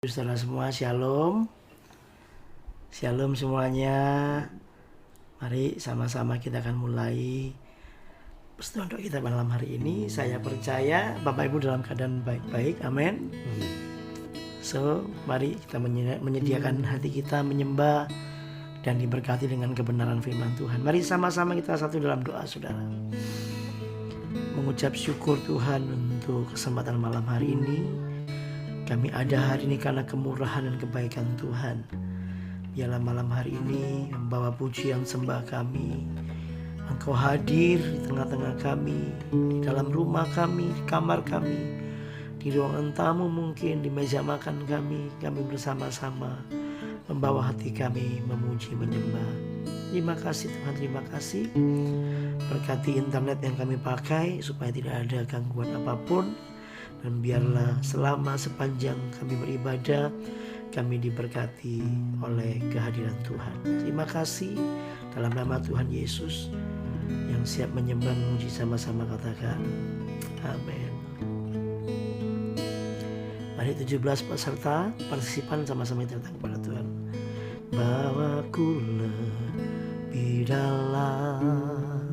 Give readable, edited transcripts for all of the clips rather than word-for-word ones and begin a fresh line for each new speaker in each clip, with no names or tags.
Saudara semua, shalom. Shalom semuanya. Mari sama-sama kita akan mulai pertemuan kita malam hari ini. Saya percaya Bapak Ibu dalam keadaan baik-baik. Amin. So, mari kita menyediakan hati kita menyembah dan diberkati dengan kebenaran firman Tuhan. Mari sama-sama kita satu dalam doa, saudara. Mengucap syukur Tuhan untuk kesempatan malam hari ini. Kami ada hari ini karena kemurahan dan kebaikan Tuhan. Biarlah malam hari ini membawa pujian sembah kami. Engkau hadir di tengah-tengah kami, di dalam rumah kami, di kamar kami, di ruangan tamu mungkin, di meja makan kami. Kami bersama-sama membawa hati kami memuji, menyembah. Terima kasih Tuhan, terima kasih. Berkati internet yang kami pakai supaya tidak ada gangguan apapun. Dan biarlah selama sepanjang kami beribadah, kami diberkati oleh kehadiran Tuhan. Terima kasih dalam nama Tuhan Yesus yang siap menyembah memuji, sama-sama katakan amin. Mari 17 peserta partisipan sama-sama kita datang kepada Tuhan. Bawaku lebih dalam,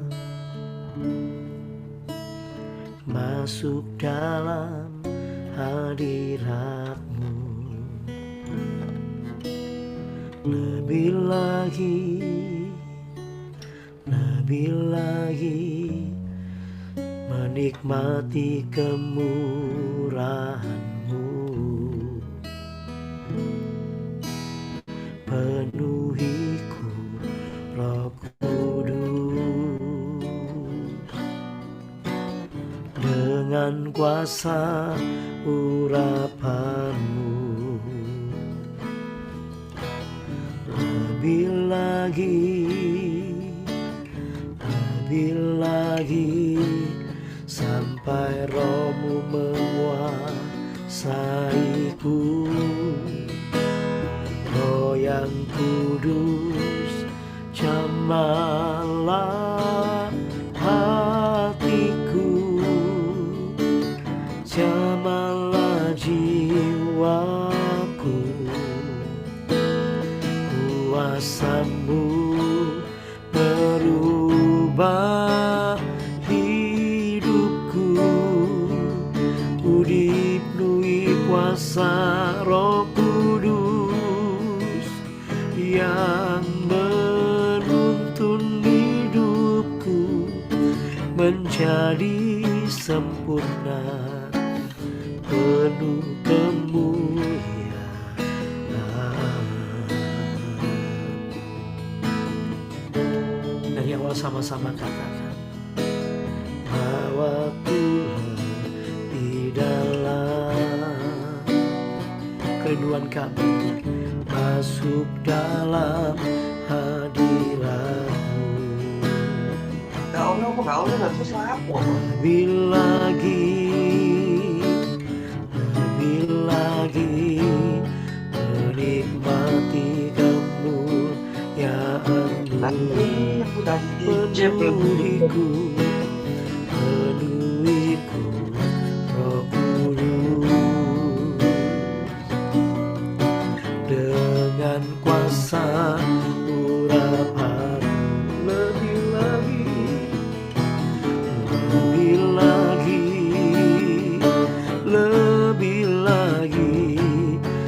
masuk dalam hadirat-Mu, lebih lagi menikmati kemurahan-Mu. Penuhiku Roh Kudus dengan kuasa urapan-Mu. Lebih lagi sampai Roh-Mu menguasaiku. Roh yang kudus, jamahlah hatiku, jamahlah jiwaku. Kuasa-Mu merubah hidupku, ku dipenuhi kuasa Roh Kudus yang menuntun hidupku menjadi sempurna, penuh kemuliaan. Dari awal sama-sama katakan, bawaku di dalam kerinduan kami, masuk dalam hadirat-Mu. Lebih lagi menikmati kemuliaan-Mu. Penuhiku Roh Kudus dengan kuasa urapan. Lebih lagi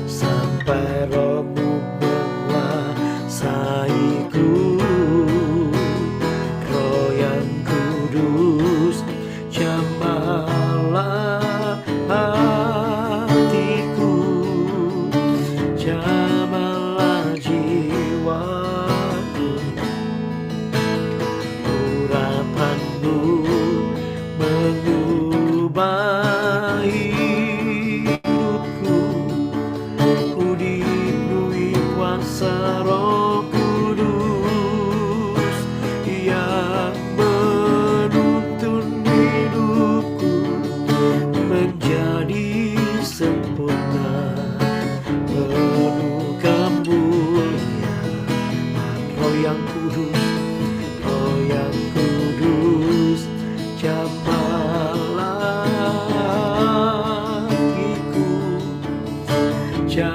sampai Roh-Mu menguasaiku. Roh yang kudus, jamahlah hatiku, jamahlah jiwaku.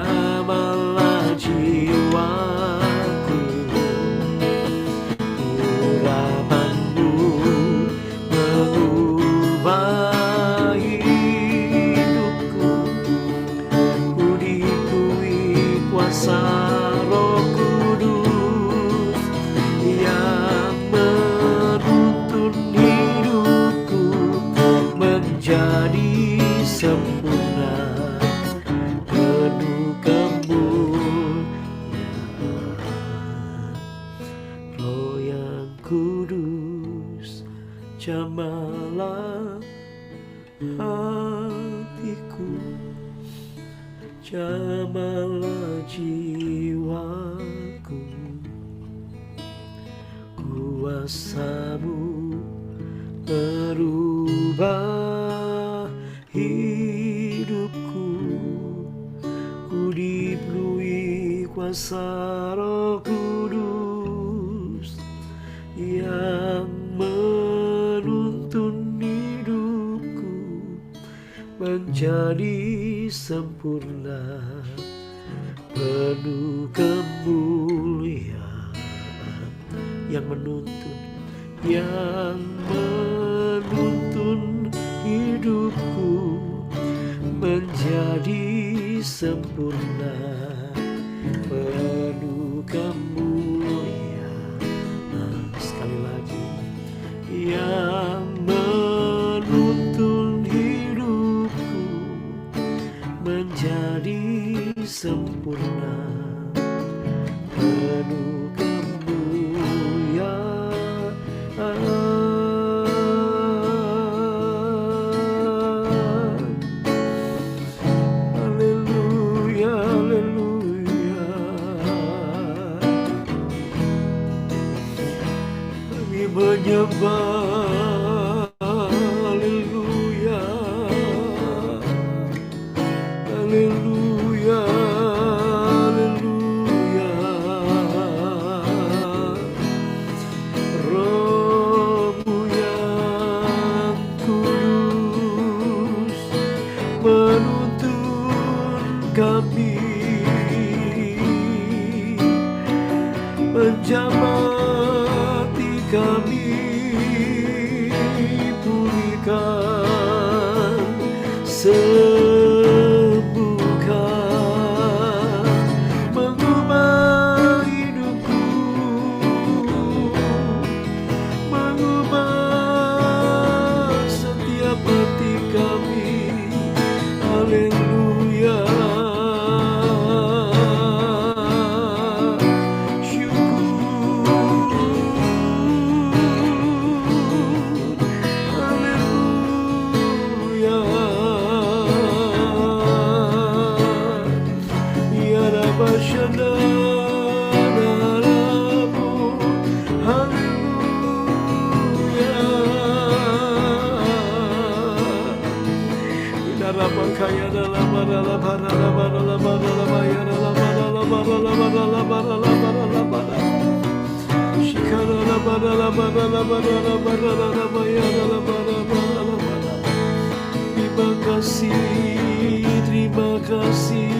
Jamalah jiwaku, urapanmu mengubah hidupku. Ku diberi kuasa Roh Kudus yang menuntun hidupku menjadi sempurna, penuh kemuliaan. Roh yang kudus, jamalah hatiku, jamalah jiwaku. Kuasa-Mu merubah hidupku. Ku diberi kuasa Roh Kudus yang menuntun hidupku menjadi sempurna, penuh kemuliaan. Yang menuntun hidupku menjadi sempurna, penuh kemuliaan. Sekali lagi, yang menuntun hidupku menjadi sempurna, penuh kemuliaan. Haleluya, haleluya. Kami menyembah. Haleluya, haleluya, haleluya. Roh-Mu yang kudus menuntun kami, menjamati kami, pulihkan, sembuhkan, mengubah hidupku, mengubah setiap hati kami. Haleluya, syukur, haleluya. Ya Rabbana, haleluya. Kaya dalam dalam terima kasih.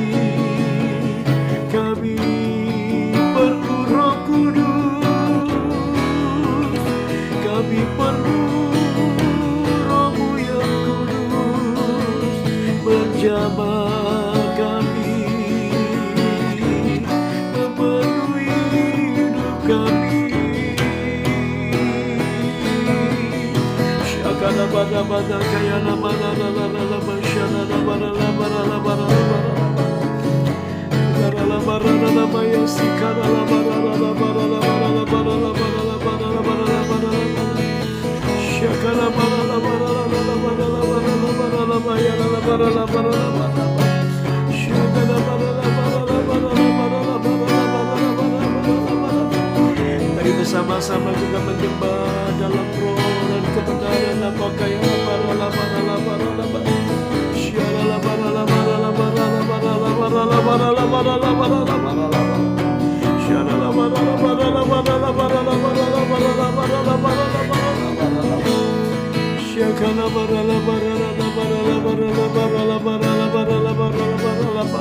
Kami perlu Roh Kudus, kami perlu Roh-Mu yang kudus menjamah kami, memenuhi hidup kami. Syakala bada bada kaya lama lama lama lama syala lama lama lama lama lama lama ya sikala lama lama lama lama lama lama lama. Syakala bada lama lama lama lama lama lama ya lama lama lama. Syakala bada lama lama lama lama lama. Mari bersama-sama juga menyembah dalam roh dan kebenaran. Apakah yang lama. Syala lama lama lama lama lama lama lama lama. Syala lama lama lama lama lama lama. Syakala bara lama lama lama lama lama lama lama lama.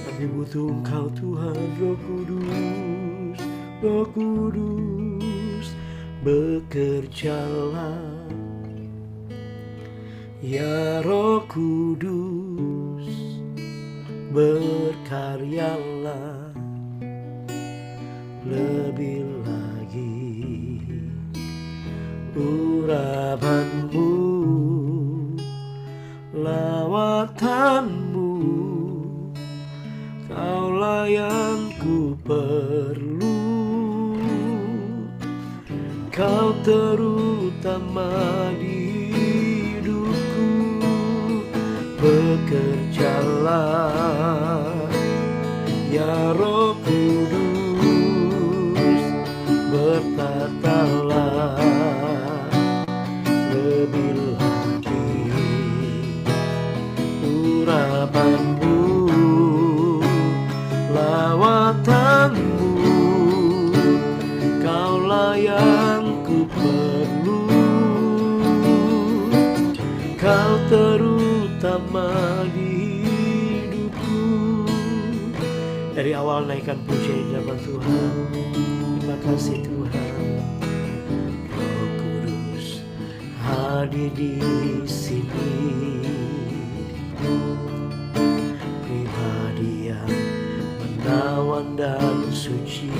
Kami butuh Engkau Tuhan, Roh Kudus, Roh Kudus, bekerjalah. Ya Roh Kudus, berkaryalah lebih lagi. Urapanmu, lawatanmu, Kaulah yang ku perlu. Kau terutama di hidupku. Bekerjalah ya Roh Kudus, bertatalah lebih lagi. Urapanmu, lawatanmu, Kaulah yang ku perlu. Kau terutama di hidupku. Dari awal naikkan puji di hadapan Tuhan. Terima kasih Tuhan. Roh Kudus hadir di sini. Pribadi yang menawan dan suci.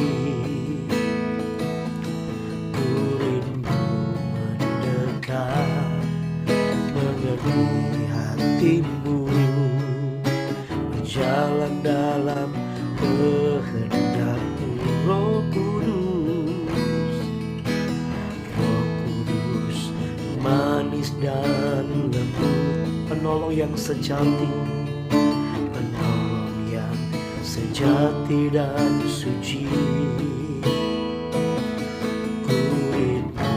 Ku rindu mendekat, mengerti hatimu, berjalan dalam kehendak-Mu. Roh Kudus, Roh Kudus, manis dan lembut, penolong yang sejati, penolong yang sejati dan suci. Ku rindu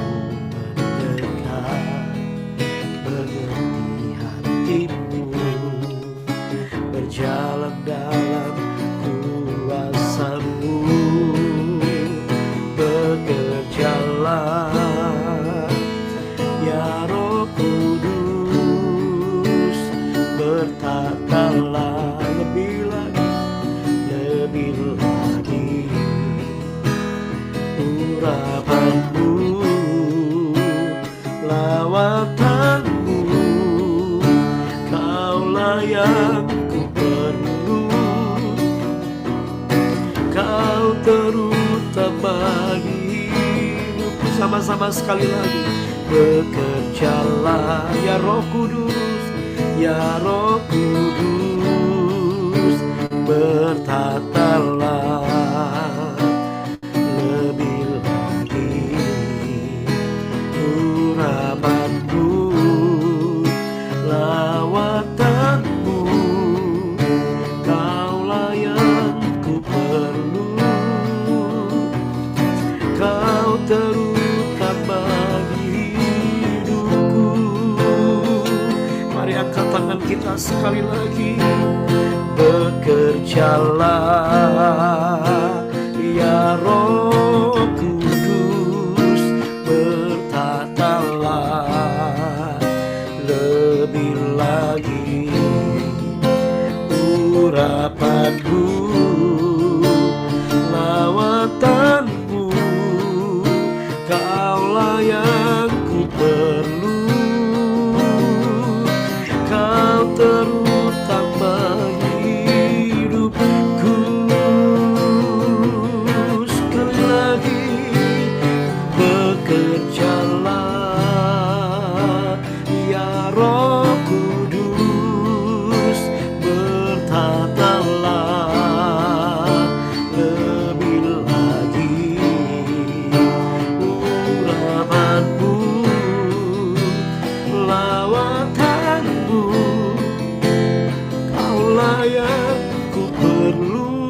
mendekat, mengerti hatimu, berjalan dalam kuasa-Mu. Bekerjalah ya Roh Kudus, bertatalah lebih lagi, lebih lagi. Urapanmu, lawatanmu, Kaulah yang ku perlu. Kau terutama di hidupku. Sama-sama sekali lagi. Bekerjalah ya Roh Kudus, ya Roh Kudus, bertatalah lebih lagi. Urapanmu, lawatanmu, Kaulah yang ku perlu. Kau terutama di hidupku. Mari angkat tangan kita sekali lagi. Bekerjalah ya Roh Kudus, bertatalah lebih lagi. Urapanmu, lawatanmu, Kaulah yang ku perlu. Kau terutama hidupku. Sekali lagi. Bekerjalah ya Roh Kudus, bertatalah lebih lagi. Urapanmu, lawatanmu, Kaulah yang ku perlu.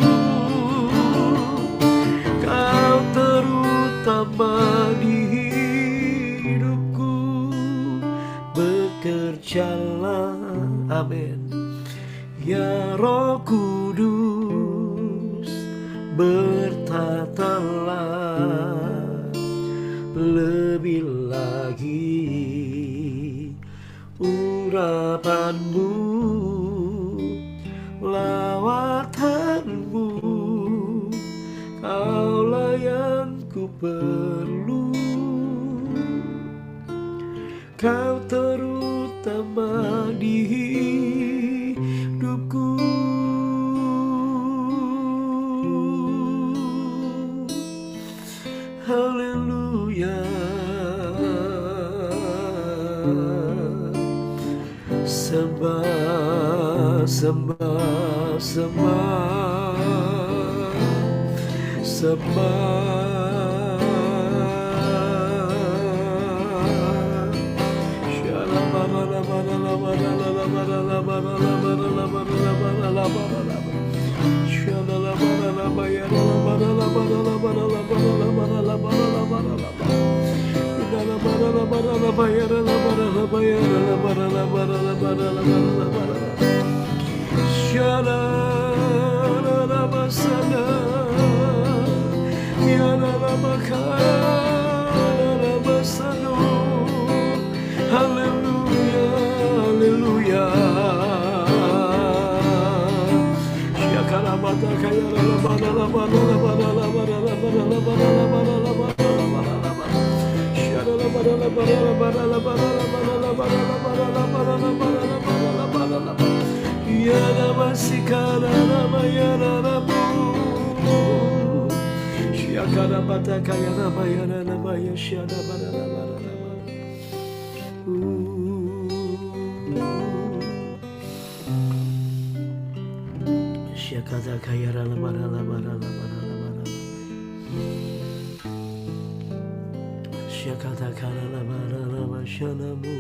Kau terutama di hidupku. Bekerjalah, amin, ya Roh Kudus, bertatalah lebih lagi urapanmu, lawatanmu, kaulah yang ku perlu. Kau terutama di hidupku. Haleluya. Sembah, sembah, sembah, sembah. Haleluya, haleluya. Syakata kaya rala bara la bara la bara la bara la. Syakata kala la bara la masyanamu.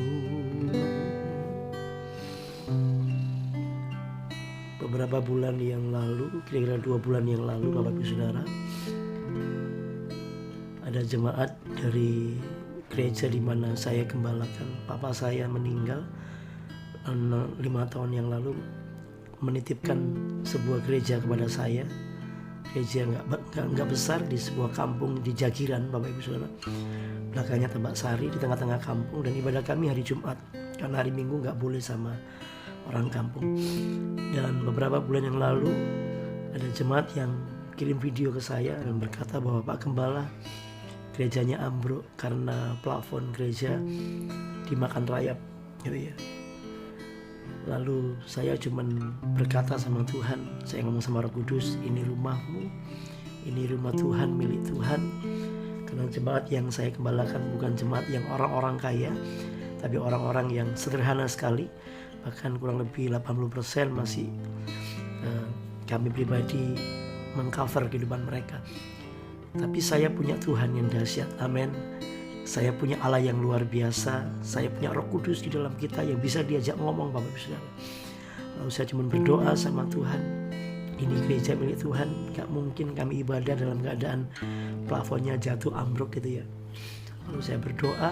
Beberapa bulan yang lalu, kira-kira 2 bulan yang lalu, Bapak Ibu Saudara, ada jemaat dari gereja di mana saya gembalakan. Papa saya meninggal 5 tahun yang lalu, menitipkan sebuah gereja kepada saya. Gereja nggak besar di sebuah kampung di Jagiran, Bapak Ibu Saudara. Belakangnya Tambak Sari, di tengah-tengah kampung, dan ibadah kami hari Jumat karena hari Minggu nggak boleh sama orang kampung. Dan beberapa bulan yang lalu ada jemaat yang kirim video ke saya dan berkata bahwa Pak Gembala, gerejanya ambruk karena plafon gereja dimakan rayap, gitu ya. Lalu saya cuman berkata sama Tuhan, saya ngomong sama Roh Kudus, ini rumahmu, ini rumah Tuhan, milik Tuhan. Karena jemaat yang saya gembalakan bukan jemaat yang orang-orang kaya, tapi orang-orang yang sederhana sekali. Bahkan kurang lebih 80% masih kami pribadi mengcover kehidupan mereka. Tapi saya punya Tuhan yang dahsyat, amin. Saya punya Allah yang luar biasa. Saya punya Roh Kudus di dalam kita yang bisa diajak ngomong, Bapak Ibu Saudara. Lalu saya cuma berdoa sama Tuhan, ini gereja milik Tuhan, gak mungkin kami ibadah dalam keadaan plafonnya jatuh ambruk gitu ya. Lalu saya berdoa.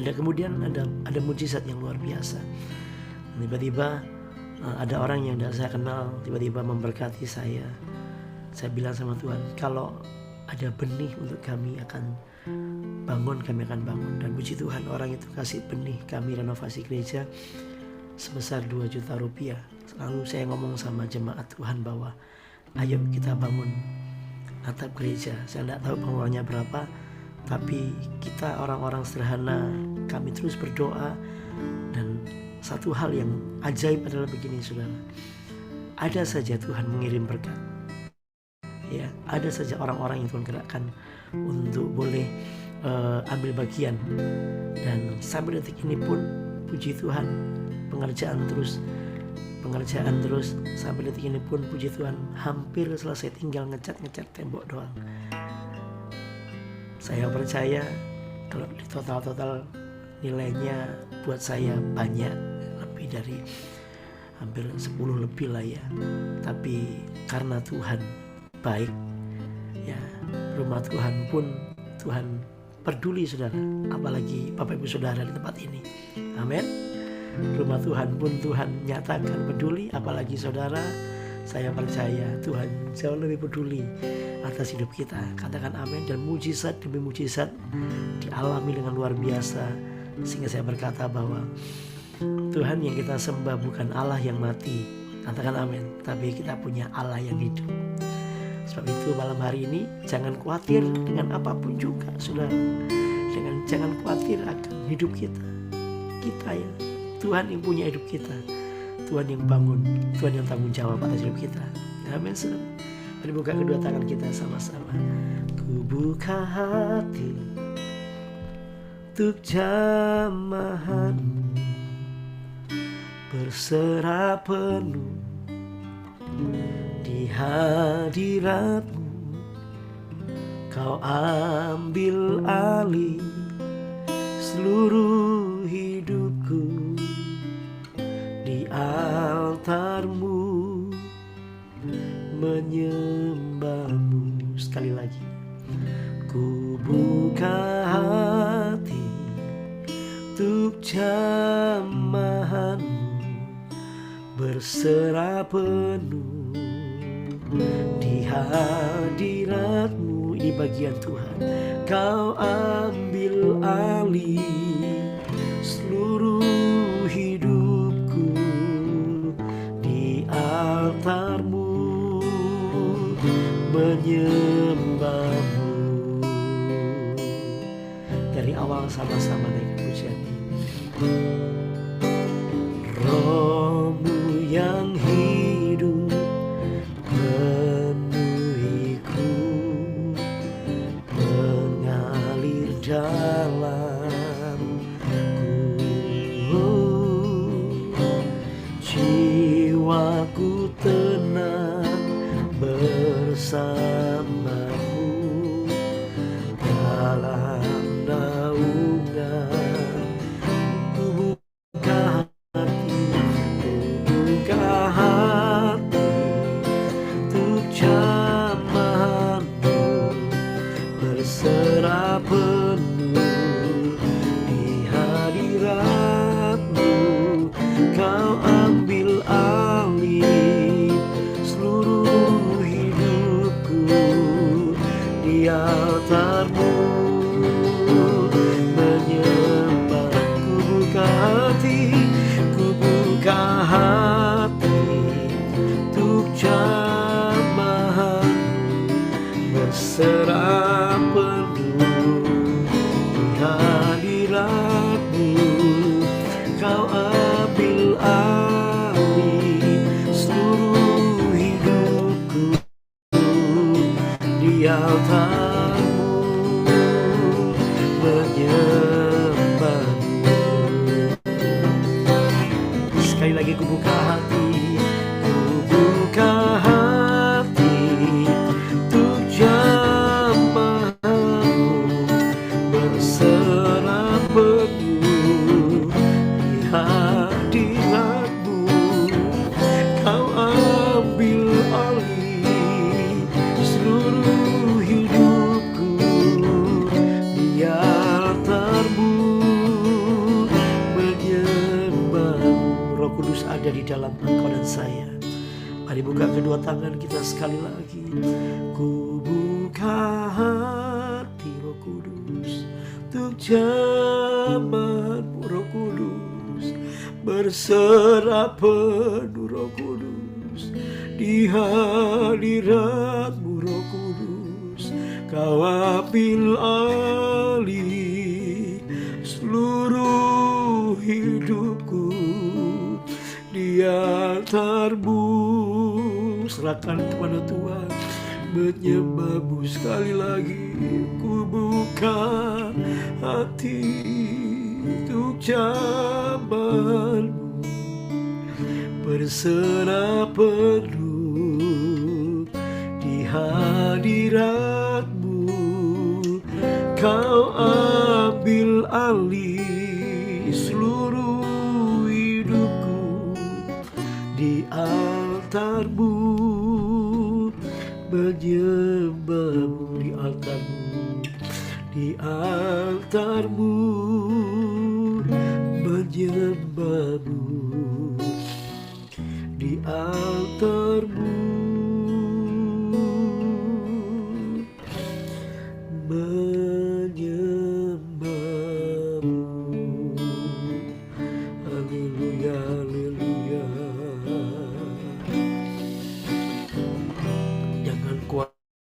Kemudian ada mujizat yang luar biasa. Tiba-tiba ada orang yang tidak saya kenal tiba-tiba memberkati saya. Saya bilang sama Tuhan, kalau ada benih untuk kami akan bangun, kami akan bangun. Dan puji Tuhan, orang itu kasih benih kami renovasi gereja sebesar 2 juta rupiah. Lalu saya ngomong sama jemaat Tuhan bahwa ayo kita bangun atap gereja. Saya tidak tahu pengeluarannya berapa, tapi kita orang-orang sederhana, kami terus berdoa. Dan satu hal yang ajaib adalah begini, saudara, ada saja Tuhan mengirim berkat. Ya, ada saja orang-orang yang Tuhan gerakkan untuk boleh ambil bagian. Dan sampai detik ini pun puji Tuhan, pengerjaan terus sampai detik ini pun puji Tuhan hampir selesai, tinggal ngecat tembok doang. Saya percaya kalau di total nilainya buat saya banyak, lebih dari hampir 10 lebih lah ya. Tapi karena Tuhan baik ya, rumah Tuhan pun Tuhan peduli, saudara. Apalagi Bapak Ibu Saudara di tempat ini, amin. Rumah Tuhan pun Tuhan nyatakan peduli, apalagi saudara Saya percaya Tuhan jauh lebih peduli atas hidup kita. Katakan amin. Dan mujizat demi mujizat dialami dengan luar biasa, sehingga saya berkata bahwa Tuhan yang kita sembah bukan Allah yang mati, katakan amin, tapi kita punya Allah yang hidup. Sebab itu malam hari ini jangan khawatir dengan apapun juga, saudara. Jangan khawatir akan hidup kita. Kita ya, Tuhan yang punya hidup kita, Tuhan yang bangun, Tuhan yang tanggung jawab atas hidup kita. Amin, saudara. Mari buka kedua tangan kita sama-sama. Ku buka hati untuk jamahanmu, berserah penuh di hadiratmu. Kau ambil alih seluruh hidupku, di altarmu menyembahmu. Sekali lagi, ku buka hati untuk jamahanmu, berserah penuh di hadiratmu. Ini bagian Tuhan. Kau ambil alih seluruh hidupku, di altarmu menyembahmu. Dari awal sama-sama naik pujian ini. Rohmu yang hidup penuhiku, mengalir dalamku. Jiwaku tenang bersamamu dalam naungan. Ku buka hati untuk jamahanmu, berserah penuh di hadiratmu. Kau ambil alih seluruh hidupku, di altarmu menyembahku. Ku buka hati untuk jamahanmu, berserah penuh di hadiratmu. Kau ambil alih seluruh hidupku, di altarmu menyembahmu. Sekali lagi, ku buka hati untuk jamahanmu, berserah penuh di hadiratmu. Kau ambil alih seluruh hidupku, di altarmu menyembahmu. Roh Kudus ada di dalam engkau dan saya. Mari buka kedua tangan kita sekali lagi. Ku buka hati, Roh Kudus, untuk jamahanmu. Roh Kudus, berserah penuh. Roh Kudus, di hadiratmu. Roh Kudus, kau ambil alih seluruh hidupku, di altarmu. Serahkan kepada Tuhan, menyembahmu. Sekali lagi, ku buka hati untuk jamahanmu, berserah penuh di hadiratmu. Kau ambil alih seluruh hidupku, di altarmu menyembahmu. Di altarmu, di altarmu menyembahmu, di altarmu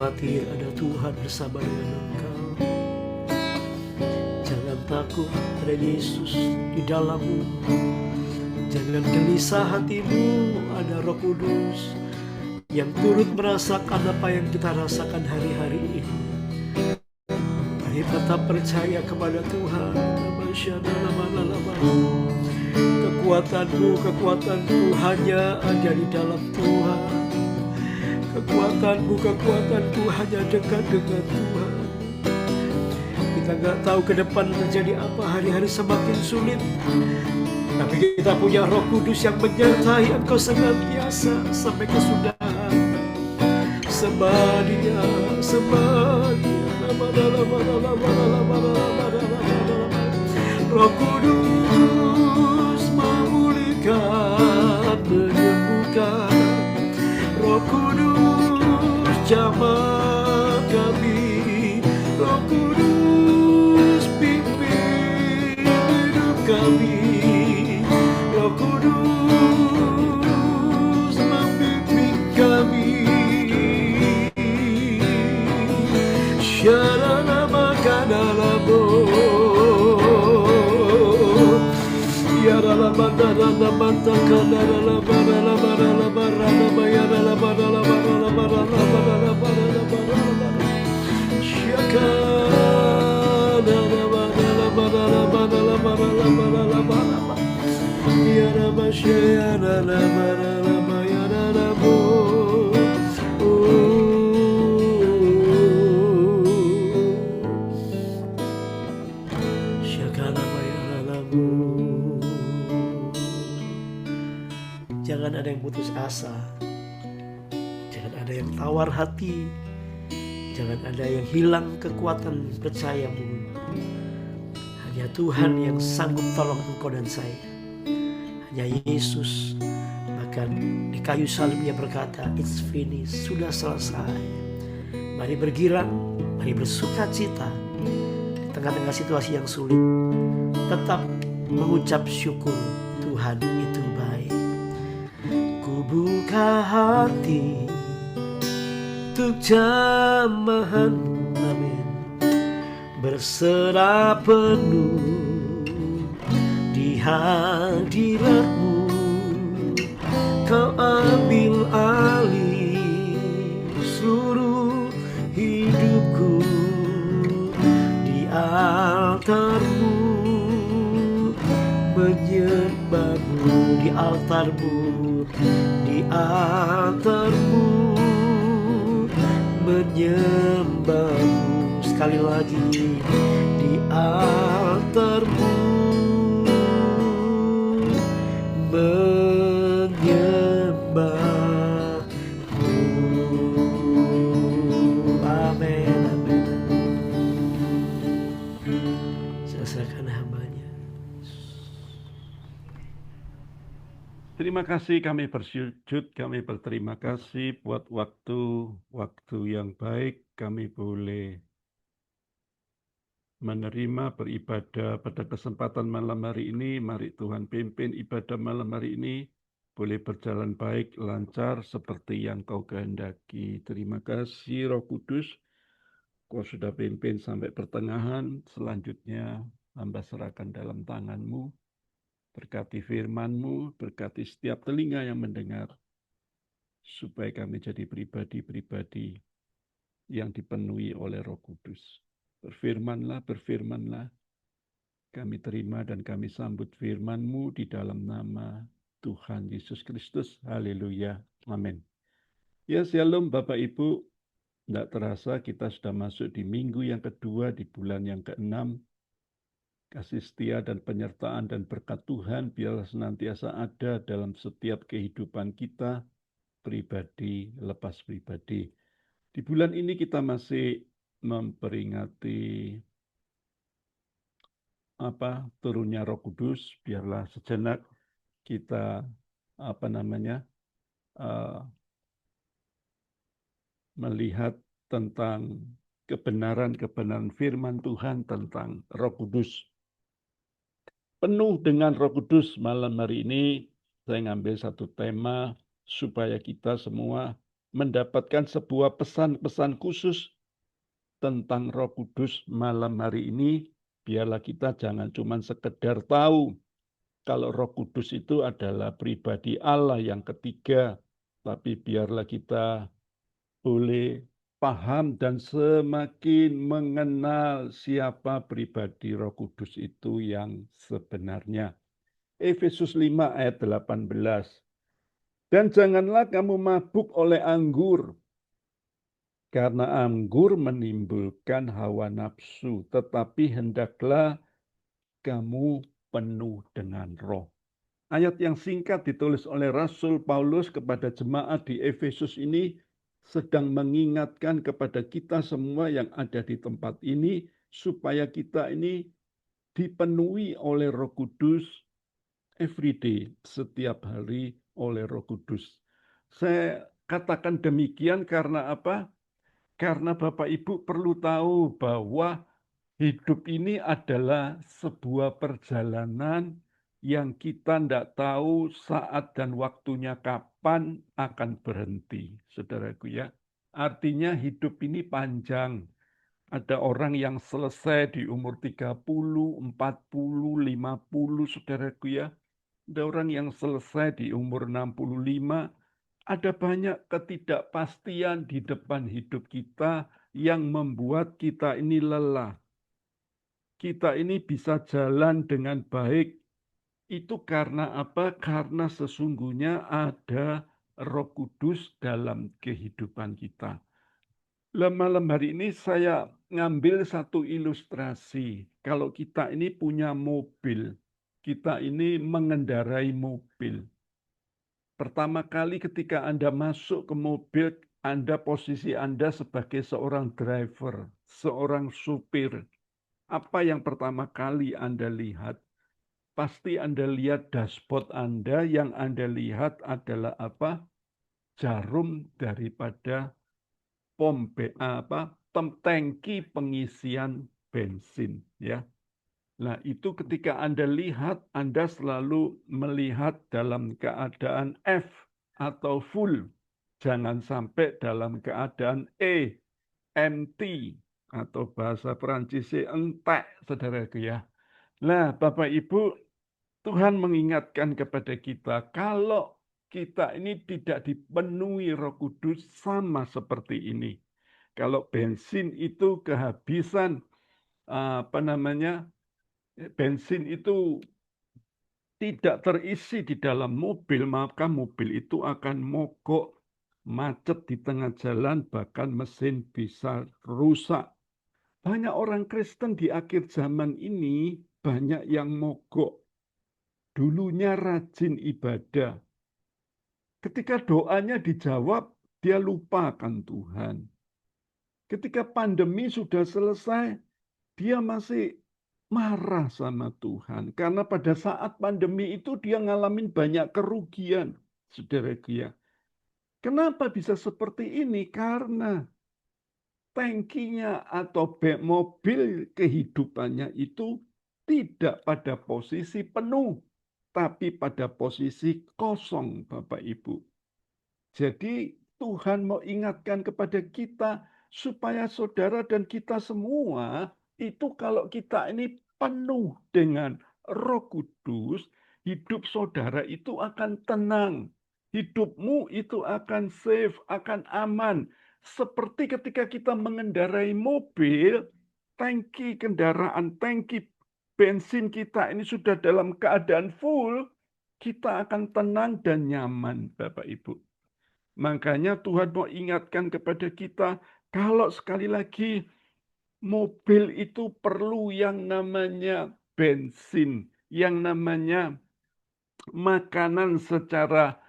khawatir, ada Tuhan bersama dengan engkau. Jangan takut, ada Yesus di dalammu. Jangan gelisah hatimu, ada Roh Kudus yang turut merasakan apa yang kita rasakan hari-hari ini. Mari tetap percaya kepada Tuhan. Kekuatanmu hanya ada di dalam Tuhan. Kekuatanmu hanya dekat dengan Tuhan. Kita nggak tahu ke depan terjadi apa, hari-hari semakin sulit. Tapi kita punya Roh Kudus yang menyertai engkau senantiasa sampai kesudahan. Sembah Dia. Roh Kudus memulihkan, menyembuhkan. Roh Kudus jamah kami. Roh Kudus pimpin hidup kami. Roh Kudus membimbing kami. Syarana kanalabo. Yarala bandara banta kanala barala barala barala bayarala barala barala barala barala barala barala. Syakana barala barala barala barala barala barala. Yarama syarala barala bayarala bo. Jangan ada yang putus asa. Jangan ada yang tawar hati. Jangan ada yang hilang kekuatan percayamu. Hanya Tuhan yang sanggup tolong engkau dan saya. Hanya Yesus. Bahkan di kayu salib Dia berkata, "It's finished." Sudah selesai. Mari bergirang, mari bersuka cita. Di tengah-tengah situasi yang sulit, tetap mengucap syukur. Tuhan itu baik. Buka hati untuk jamahan, amin. Berserah penuh di hadirat-Mu. Kau ambil alih seluruh hidupku di altar-Mu. Menyembah-Mu di altar-Mu. Di altar-Mu menyembah-Mu. Sekali lagi, di altar-Mu menyembah-Mu. Amin, amin. Saya serahkan hamba-Nya.
Terima kasih, kami bersujud, kami berterima kasih buat waktu yang baik kami boleh menerima beribadah pada kesempatan malam hari ini. Mari Tuhan pimpin ibadah malam hari ini boleh berjalan baik, lancar seperti yang Kau kehendaki. Terima kasih Roh Kudus, Kau sudah pimpin sampai pertengahan. Selanjutnya hamba serahkan dalam tangan-Mu. Berkati firman-Mu, berkati setiap telinga yang mendengar, supaya kami jadi pribadi-pribadi yang dipenuhi oleh Roh Kudus. Berfirmanlah, kami terima dan kami sambut firman-Mu di dalam nama Tuhan Yesus Kristus. Haleluya. Amin. Ya, shalom Bapak Ibu. Tidak terasa kita sudah masuk di minggu yang kedua di bulan yang ke-6. Kasih setia dan penyertaan dan berkat Tuhan biarlah senantiasa ada dalam setiap kehidupan kita, pribadi lepas pribadi. Di bulan ini kita masih memperingati turunnya Roh Kudus. Biarlah sejenak kita melihat tentang kebenaran firman Tuhan tentang Roh Kudus. Penuh dengan Roh Kudus malam hari ini, saya ngambil satu tema supaya kita semua mendapatkan sebuah pesan-pesan khusus tentang Roh Kudus malam hari ini. Biarlah kita jangan cuma sekedar tahu kalau Roh Kudus itu adalah pribadi Allah yang ketiga, tapi biarlah kita boleh paham dan semakin mengenal siapa pribadi Roh Kudus itu yang sebenarnya. Efesus 5 ayat 18. Dan janganlah kamu mabuk oleh anggur, karena anggur menimbulkan hawa nafsu, tetapi hendaklah kamu penuh dengan roh. Ayat yang singkat ditulis oleh Rasul Paulus kepada jemaat di Efesus ini sedang mengingatkan kepada kita semua yang ada di tempat ini supaya kita ini dipenuhi oleh Roh Kudus every day, setiap hari oleh Roh Kudus. Saya katakan demikian karena apa? Karena Bapak Ibu perlu tahu bahwa hidup ini adalah sebuah perjalanan yang kita tidak tahu saat dan waktunya kapan akan berhenti, saudaraku ya. Artinya hidup ini panjang. Ada orang yang selesai di umur 30, 40, 50, saudaraku ya. Ada orang yang selesai di umur 65. Ada banyak ketidakpastian di depan hidup kita yang membuat kita ini lelah. Kita ini bisa jalan dengan baik. Itu karena apa? Karena sesungguhnya ada Roh Kudus dalam kehidupan kita. Malam hari ini saya ngambil satu ilustrasi. Kalau kita ini punya mobil, kita ini mengendarai mobil. Pertama kali ketika Anda masuk ke mobil, posisi Anda sebagai seorang driver, seorang supir. Apa yang pertama kali Anda lihat? Pasti Anda lihat dashboard Anda, yang Anda lihat adalah apa? Jarum daripada tangki pengisian bensin, ya. Nah, itu ketika Anda lihat, Anda selalu melihat dalam keadaan F atau full. Jangan sampai dalam keadaan E, empty, atau bahasa Perancisnya entek, saudaraku ya. Nah, Bapak Ibu, Tuhan mengingatkan kepada kita, kalau kita ini tidak dipenuhi Roh Kudus sama seperti ini. Kalau bensin itu kehabisan, bensin itu tidak terisi di dalam mobil, maka mobil itu akan mogok, macet di tengah jalan, bahkan mesin bisa rusak. Banyak orang Kristen di akhir zaman ini banyak yang mogok. Dulunya rajin ibadah. Ketika doanya dijawab, dia lupakan Tuhan. Ketika pandemi sudah selesai, dia masih marah sama Tuhan. Karena pada saat pandemi itu dia ngalamin banyak kerugian. Saudaraku ya. Kenapa bisa seperti ini? Karena tangkinya atau mobil kehidupannya itu tidak pada posisi penuh, tapi pada posisi kosong, Bapak Ibu. Jadi Tuhan mau ingatkan kepada kita supaya saudara dan kita semua itu kalau kita ini penuh dengan Roh Kudus, hidup saudara itu akan tenang. Hidupmu itu akan safe, akan aman. Seperti ketika kita mengendarai mobil, tangki kendaraan, tangki bensin kita ini sudah dalam keadaan full, kita akan tenang dan nyaman, Bapak Ibu. Makanya Tuhan mau ingatkan kepada kita, kalau sekali lagi mobil itu perlu yang namanya bensin, yang namanya makanan secara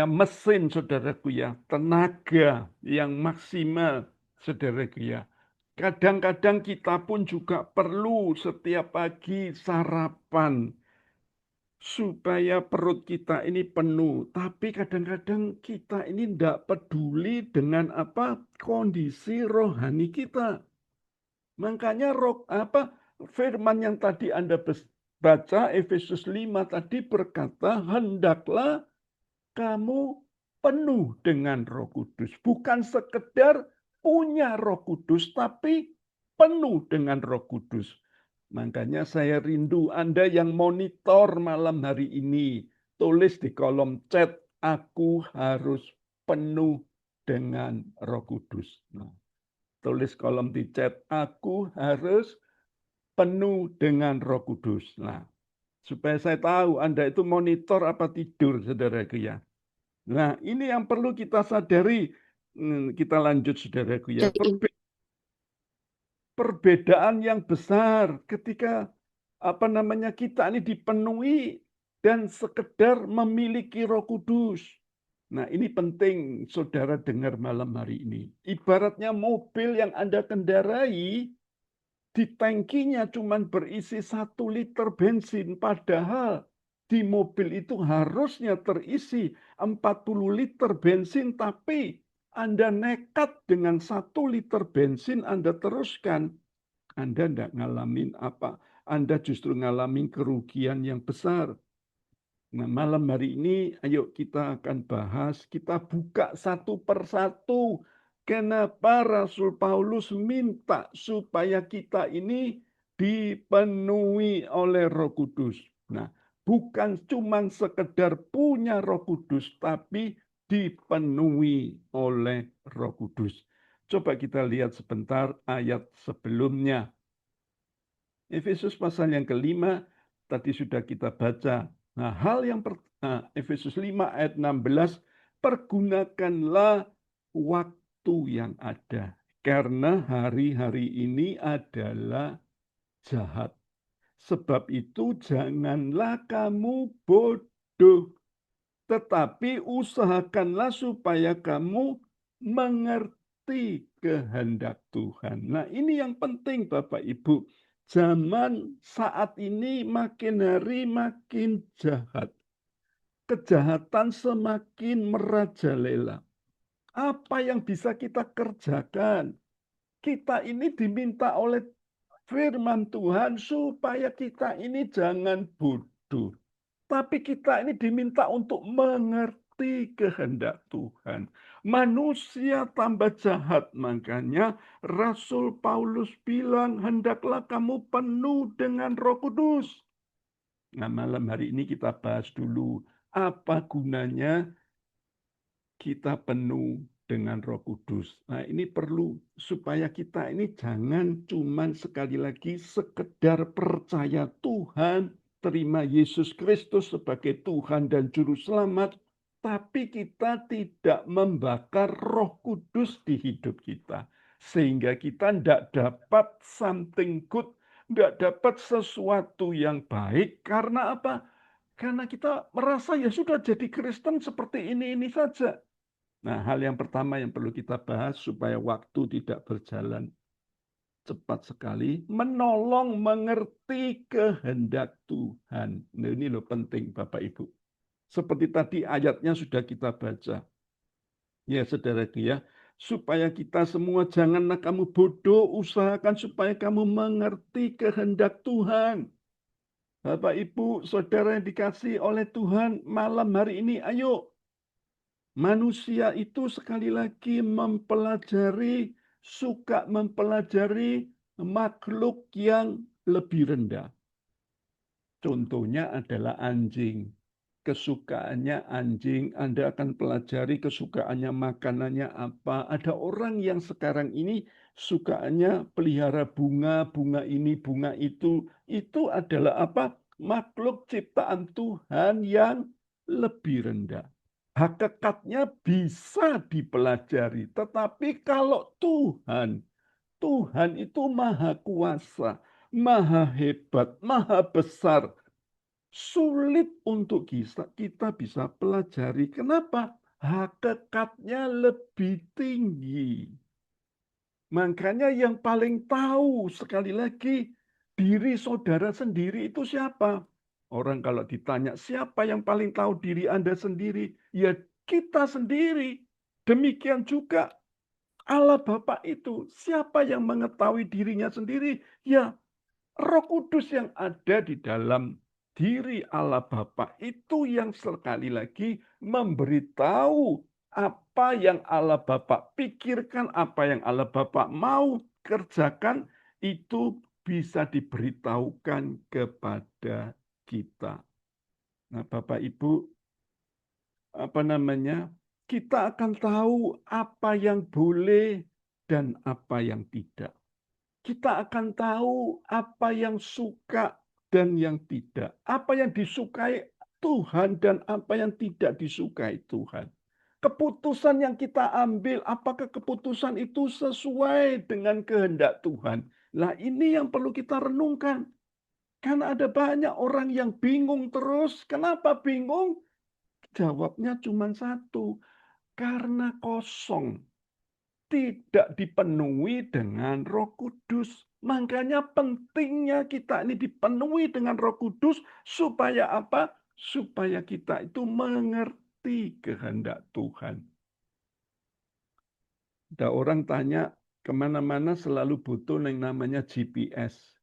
mesin, saudaraku ya, tenaga yang maksimal, saudaraku ya. Kadang-kadang kita pun juga perlu setiap pagi sarapan supaya perut kita ini penuh. Tapi kadang-kadang kita ini tidak peduli dengan kondisi rohani kita. Makanya firman yang tadi Anda baca, Efesus 5 tadi berkata, hendaklah kamu penuh dengan Roh Kudus. Bukan sekedar punya Roh Kudus, tapi penuh dengan Roh Kudus. Makanya saya rindu Anda yang monitor malam hari ini. Tulis di kolom chat, aku harus penuh dengan Roh Kudus. Nah, tulis kolom di chat, aku harus penuh dengan Roh Kudus. Nah, supaya saya tahu Anda itu monitor apa tidur, saudaraku ya. Nah, ini yang perlu kita sadari. Kita lanjut, saudaraku ya. Perbedaan yang besar ketika kita ini dipenuhi dan sekedar memiliki Roh Kudus. Nah, ini penting saudara dengar malam hari ini. Ibaratnya mobil yang Anda kendarai, di tangkinya cuma berisi 1 liter bensin, padahal di mobil itu harusnya terisi 40 liter bensin, tapi Anda nekat dengan 1 liter bensin Anda teruskan. Anda tidak ngalamin apa, Anda justru ngalamin kerugian yang besar. Nah, malam hari ini ayo kita akan bahas, kita buka satu persatu. Kenapa Rasul Paulus minta supaya kita ini dipenuhi oleh Roh Kudus. Nah, bukan cuma sekedar punya Roh Kudus, tapi dipenuhi oleh Roh Kudus. Coba kita lihat sebentar ayat sebelumnya. Efesus pasal yang kelima tadi sudah kita baca. Nah, Efesus 5 ayat 16, pergunakanlah waktu yang ada. Karena hari-hari ini adalah jahat. Sebab itu janganlah kamu bodoh. Tetapi usahakanlah supaya kamu mengerti kehendak Tuhan. Nah, ini yang penting Bapak Ibu. Zaman saat ini makin hari makin jahat. Kejahatan semakin merajalela. Apa yang bisa kita kerjakan? Kita ini diminta oleh firman Tuhan supaya kita ini jangan bodoh. Tapi kita ini diminta untuk mengerti kehendak Tuhan. Manusia tambah jahat, makanya Rasul Paulus bilang, hendaklah kamu penuh dengan Roh Kudus. Nah, malam hari ini kita bahas dulu, apa gunanya kita penuh dengan Roh Kudus. Nah, ini perlu supaya kita ini jangan cuman sekali lagi sekedar percaya Tuhan, terima Yesus Kristus sebagai Tuhan dan Juru Selamat, tapi kita tidak membakar Roh Kudus di hidup kita. Sehingga kita tidak dapat something good, tidak dapat sesuatu yang baik. Karena apa? Karena kita merasa ya sudah jadi Kristen seperti ini saja. Nah, hal yang pertama yang perlu kita bahas supaya waktu tidak berjalan cepat sekali, menolong mengerti kehendak Tuhan. Nah, ini loh penting Bapak Ibu. Seperti tadi ayatnya sudah kita baca. Ya saudaraku ya, supaya kita semua janganlah kamu bodoh, usahakan supaya kamu mengerti kehendak Tuhan. Bapak Ibu, saudara yang dikasih oleh Tuhan, malam hari ini ayo. Manusia itu sekali lagi suka mempelajari makhluk yang lebih rendah. Contohnya adalah anjing. Kesukaannya anjing, Anda akan pelajari kesukaannya makanannya apa. Ada orang yang sekarang ini sukaannya pelihara bunga, bunga ini, bunga itu. Itu adalah apa? Makhluk ciptaan Tuhan yang lebih rendah. Hakikatnya bisa dipelajari. Tetapi kalau Tuhan itu maha kuasa, maha hebat, maha besar. Sulit untuk kita bisa pelajari. Kenapa? Hakikatnya lebih tinggi. Makanya yang paling tahu sekali lagi diri saudara sendiri itu siapa? Orang kalau ditanya siapa yang paling tahu diri Anda sendiri? Ya kita sendiri. Demikian juga Allah Bapa itu. Siapa yang mengetahui dirinya sendiri? Ya Roh Kudus yang ada di dalam diri Allah Bapa itu yang sekali lagi memberitahu Apa yang Allah Bapa pikirkan, apa yang Allah Bapa mau kerjakan, itu bisa diberitahukan kepada kita. Nah, Bapak Ibu, kita akan tahu apa yang boleh dan apa yang tidak. Kita akan tahu apa yang suka dan yang tidak. Apa yang disukai Tuhan dan apa yang tidak disukai Tuhan. Keputusan yang kita ambil, apakah keputusan itu sesuai dengan kehendak Tuhan? Nah, ini yang perlu kita renungkan. Karena ada banyak orang yang bingung terus. Kenapa bingung? Jawabnya cuma satu, karena kosong. Tidak dipenuhi dengan Roh Kudus. Makanya pentingnya kita ini dipenuhi dengan Roh Kudus supaya apa? Supaya kita itu mengerti kehendak Tuhan. Ada orang tanya, kemana-mana selalu butuh yang namanya GPS.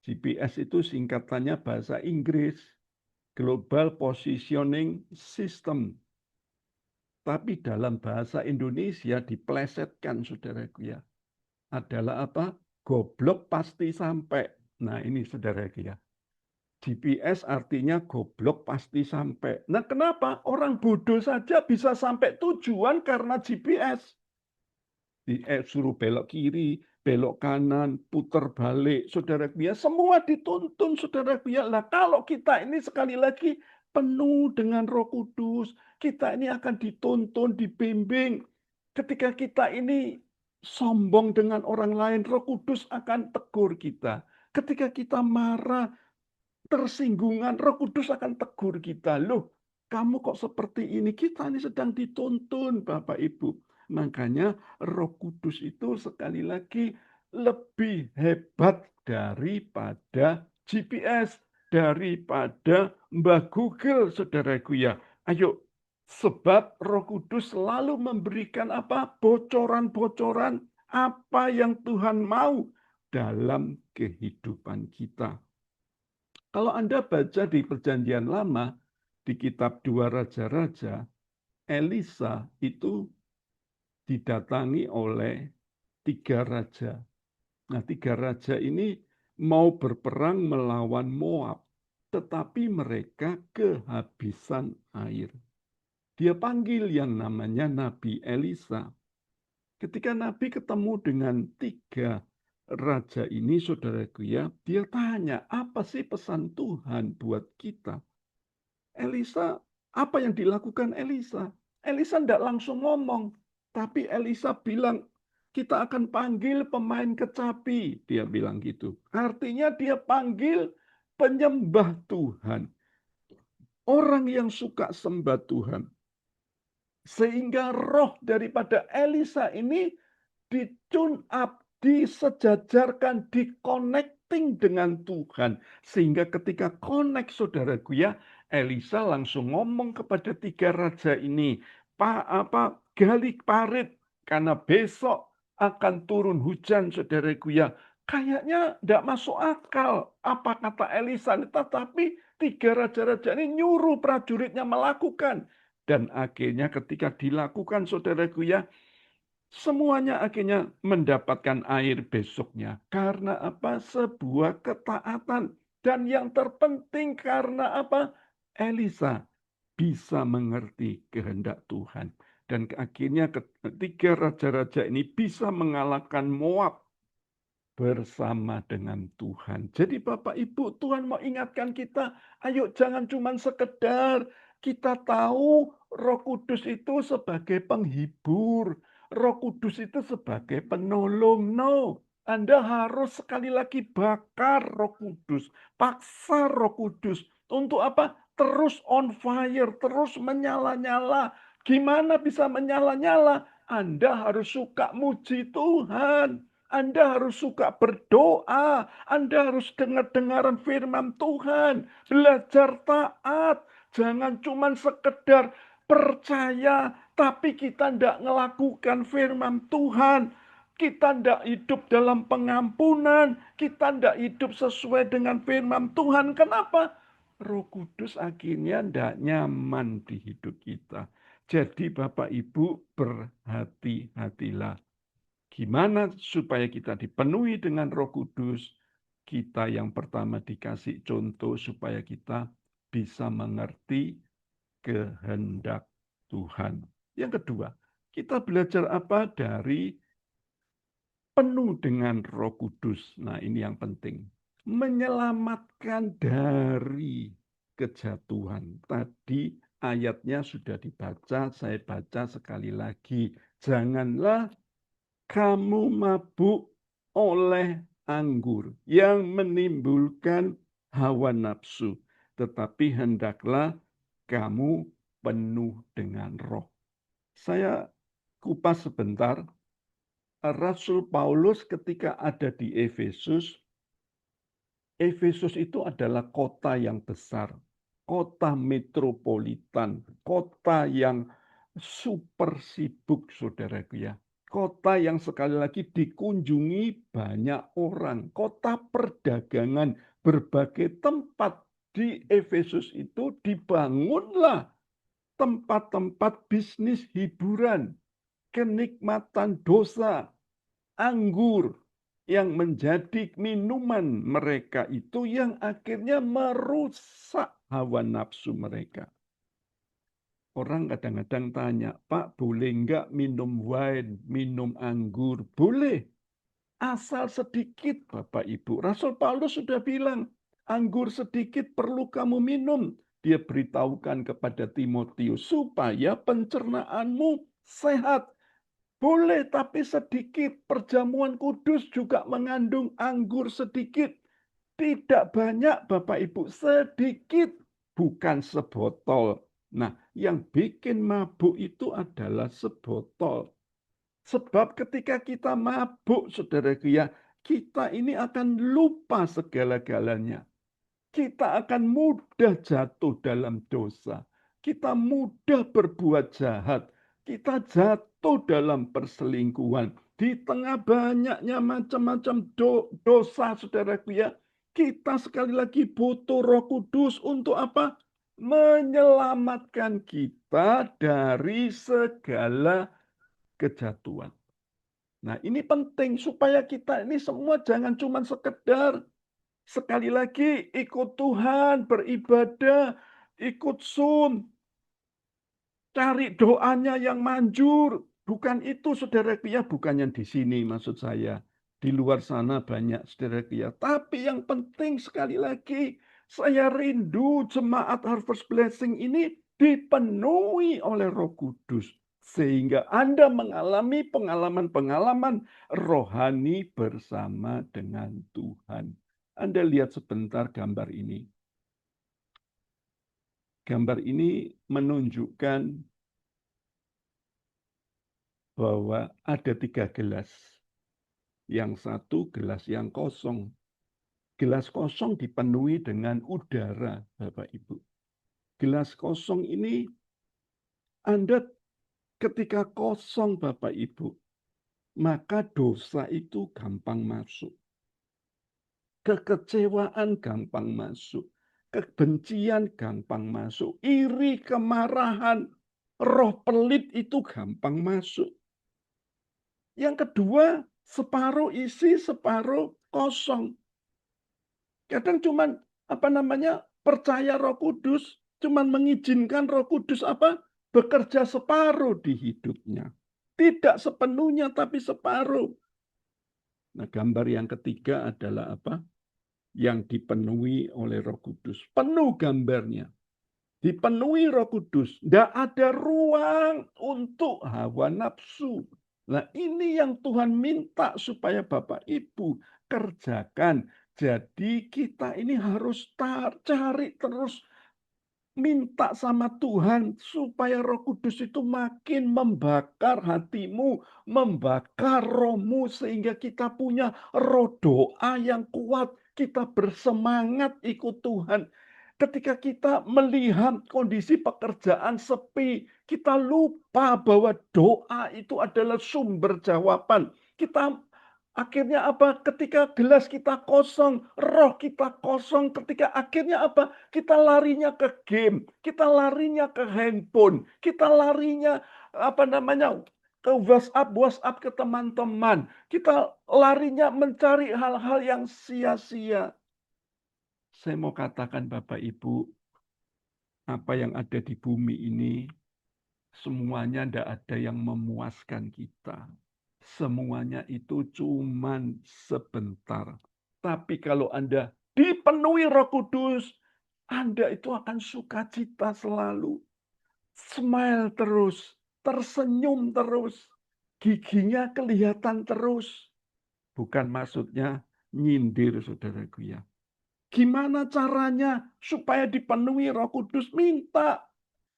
GPS itu singkatannya bahasa Inggris, Global Positioning System. Tapi dalam bahasa Indonesia diplesetkan, saudaraku ya. Adalah apa? Goblok pasti sampai. Nah ini saudaraku ya. GPS artinya goblok pasti sampai. Nah kenapa? Orang bodoh saja bisa sampai tujuan karena GPS. Suruh belok kiri, belok kanan, putar balik, saudaraku ya. Semua dituntun, saudaraku ya. Lah kalau kita ini sekali lagi penuh dengan Roh Kudus, kita ini akan dituntun, dibimbing. Ketika kita ini sombong dengan orang lain, Roh Kudus akan tegur kita. Ketika kita marah, tersinggungan, Roh Kudus akan tegur kita. Loh, kamu kok seperti ini? Kita ini sedang dituntun, Bapak Ibu. Makanya Roh Kudus itu sekali lagi lebih hebat daripada GPS, daripada Mbah Google, saudaraku ya. Ayo, sebab Roh Kudus selalu memberikan apa? Bocoran-bocoran apa yang Tuhan mau dalam kehidupan kita. Kalau Anda baca di Perjanjian Lama, di kitab 2 Raja-Raja, Elisa itu didatangi oleh 3 raja. Nah, 3 raja ini mau berperang melawan Moab, tetapi mereka kehabisan air. Dia panggil yang namanya Nabi Elisa. Ketika Nabi ketemu dengan 3 raja ini, saudaraku ya, dia tanya, apa sih pesan Tuhan buat kita? Elisa, apa yang dilakukan Elisa? Elisa tidak langsung ngomong, tapi Elisa bilang, kita akan panggil pemain kecapi. Dia bilang gitu. Artinya dia panggil penyembah Tuhan. Orang yang suka sembah Tuhan. Sehingga roh daripada Elisa ini di-tune up, disejajarkan, di-connecting dengan Tuhan. Sehingga ketika connect, saudaraku ya, Elisa langsung ngomong kepada 3 raja ini, gali parit, karena besok akan turun hujan, saudaraku ya. Kayaknya tidak masuk akal apa kata Elisa, tetapi 3 raja-raja ini nyuruh prajuritnya melakukan. Dan akhirnya ketika dilakukan, saudaraku ya, semuanya akhirnya mendapatkan air besoknya. Karena apa? Sebuah ketaatan. Dan yang terpenting karena apa? Elisa bisa mengerti kehendak Tuhan. Dan akhirnya ketiga raja-raja ini bisa mengalahkan Moab bersama dengan Tuhan. Jadi Bapak Ibu, Tuhan mau ingatkan kita, ayo jangan cuma sekedar kita tahu Roh Kudus itu sebagai penghibur, Roh Kudus itu sebagai penolong. No, Anda harus sekali lagi bakar Roh Kudus, paksa Roh Kudus. Untuk apa? Terus on fire, terus menyala-nyala. Gimana bisa menyala-nyala? Anda harus suka muji Tuhan. Anda harus suka berdoa. Anda harus dengar-dengaran firman Tuhan. Belajar taat. Jangan cuma sekedar percaya, tapi kita tidak melakukan firman Tuhan. Kita tidak hidup dalam pengampunan. Kita tidak hidup sesuai dengan firman Tuhan. Kenapa? Roh Kudus akhirnya tidak nyaman di hidup kita. Jadi Bapak Ibu berhati-hatilah. Gimana supaya kita dipenuhi dengan Roh Kudus? Kita yang pertama dikasih contoh supaya kita bisa mengerti kehendak Tuhan. Yang kedua, kita belajar apa dari penuh dengan Roh Kudus. Nah, ini yang penting. Menyelamatkan dari kejatuhan. Tadi ayatnya sudah dibaca, saya baca sekali lagi. Janganlah kamu mabuk oleh anggur yang menimbulkan hawa nafsu, tetapi hendaklah kamu penuh dengan roh. Saya kupas sebentar. Rasul Paulus ketika ada di Efesus, Efesus itu adalah kota yang besar, kota metropolitan, kota yang super sibuk, saudaraku ya. Kota yang sekali lagi dikunjungi banyak orang, kota perdagangan, berbagai tempat di Efesus itu dibangunlah tempat-tempat bisnis hiburan, kenikmatan dosa, anggur yang menjadi minuman mereka itu yang akhirnya merusak hawa nafsu mereka. Orang kadang-kadang tanya, Pak, boleh enggak minum wine, minum anggur? Boleh, asal sedikit, Bapak Ibu. Rasul Paulus sudah bilang, anggur sedikit perlu kamu minum. Dia beritahukan kepada Timotius, supaya pencernaanmu sehat. Boleh, tapi sedikit. Perjamuan kudus juga mengandung anggur sedikit. Tidak banyak, Bapak Ibu, sedikit. Bukan sebotol. Nah, yang bikin mabuk itu adalah sebotol. Sebab ketika kita mabuk, saudaraku ya, kita ini akan lupa segala-galanya. Kita akan mudah jatuh dalam dosa. Kita mudah berbuat jahat. Kita jatuh dalam perselingkuhan. Di tengah banyaknya macam-macam dosa, saudaraku ya. Kita sekali lagi butuh Roh Kudus untuk apa? Menyelamatkan kita dari segala kejatuhan. Nah, ini penting supaya kita ini semua jangan cuma sekedar sekali lagi ikut Tuhan, beribadah, ikut sun, cari doanya yang manjur. Bukan itu, saudaraku ya, bukan yang di sini maksud saya. Di luar sana banyak, saudaraku ya. Tapi yang penting sekali lagi, saya rindu jemaat Harvest Blessing ini dipenuhi oleh Roh Kudus. Sehingga Anda mengalami pengalaman-pengalaman rohani bersama dengan Tuhan. Anda lihat sebentar gambar ini. Gambar ini menunjukkan bahwa ada 3 gelas. Yang satu gelas yang kosong. Gelas kosong dipenuhi dengan udara, Bapak Ibu. Gelas kosong ini Anda ketika kosong, Bapak Ibu, maka dosa itu gampang masuk. Kekecewaan gampang masuk. Kebencian gampang masuk. Iri, kemarahan, roh pelit itu gampang masuk. Yang kedua, separuh isi, separuh kosong. Kadang cuman percaya Roh Kudus, cuman mengizinkan Roh Kudus bekerja separuh di hidupnya. Tidak sepenuhnya tapi separuh. Nah, gambar yang ketiga adalah apa? Yang dipenuhi oleh Roh Kudus. Penuh gambarnya. Dipenuhi Roh Kudus. Tidak ada ruang untuk hawa nafsu. Nah, ini yang Tuhan minta supaya Bapak Ibu kerjakan. Jadi kita ini harus cari terus, minta sama Tuhan supaya Roh Kudus itu makin membakar hatimu, membakar rohmu sehingga kita punya roh doa yang kuat, kita bersemangat ikut Tuhan. Ketika kita melihat kondisi pekerjaan sepi, kita lupa bahwa doa itu adalah sumber jawaban. Kita Akhirnya apa? Ketika gelas kita kosong, roh kita kosong, ketika akhirnya apa? Kita larinya ke game, kita larinya ke handphone, kita larinya ke WhatsApp ke teman-teman. Kita larinya mencari hal-hal yang sia-sia. Saya mau katakan Bapak Ibu, apa yang ada di bumi ini semuanya tidak ada yang memuaskan kita. Semuanya itu cuman sebentar. Tapi kalau Anda dipenuhi Roh Kudus, Anda itu akan sukacita selalu. Smile terus, tersenyum terus, giginya kelihatan terus. Bukan maksudnya nyindir, saudaraku ya. Gimana caranya supaya dipenuhi Roh Kudus? Minta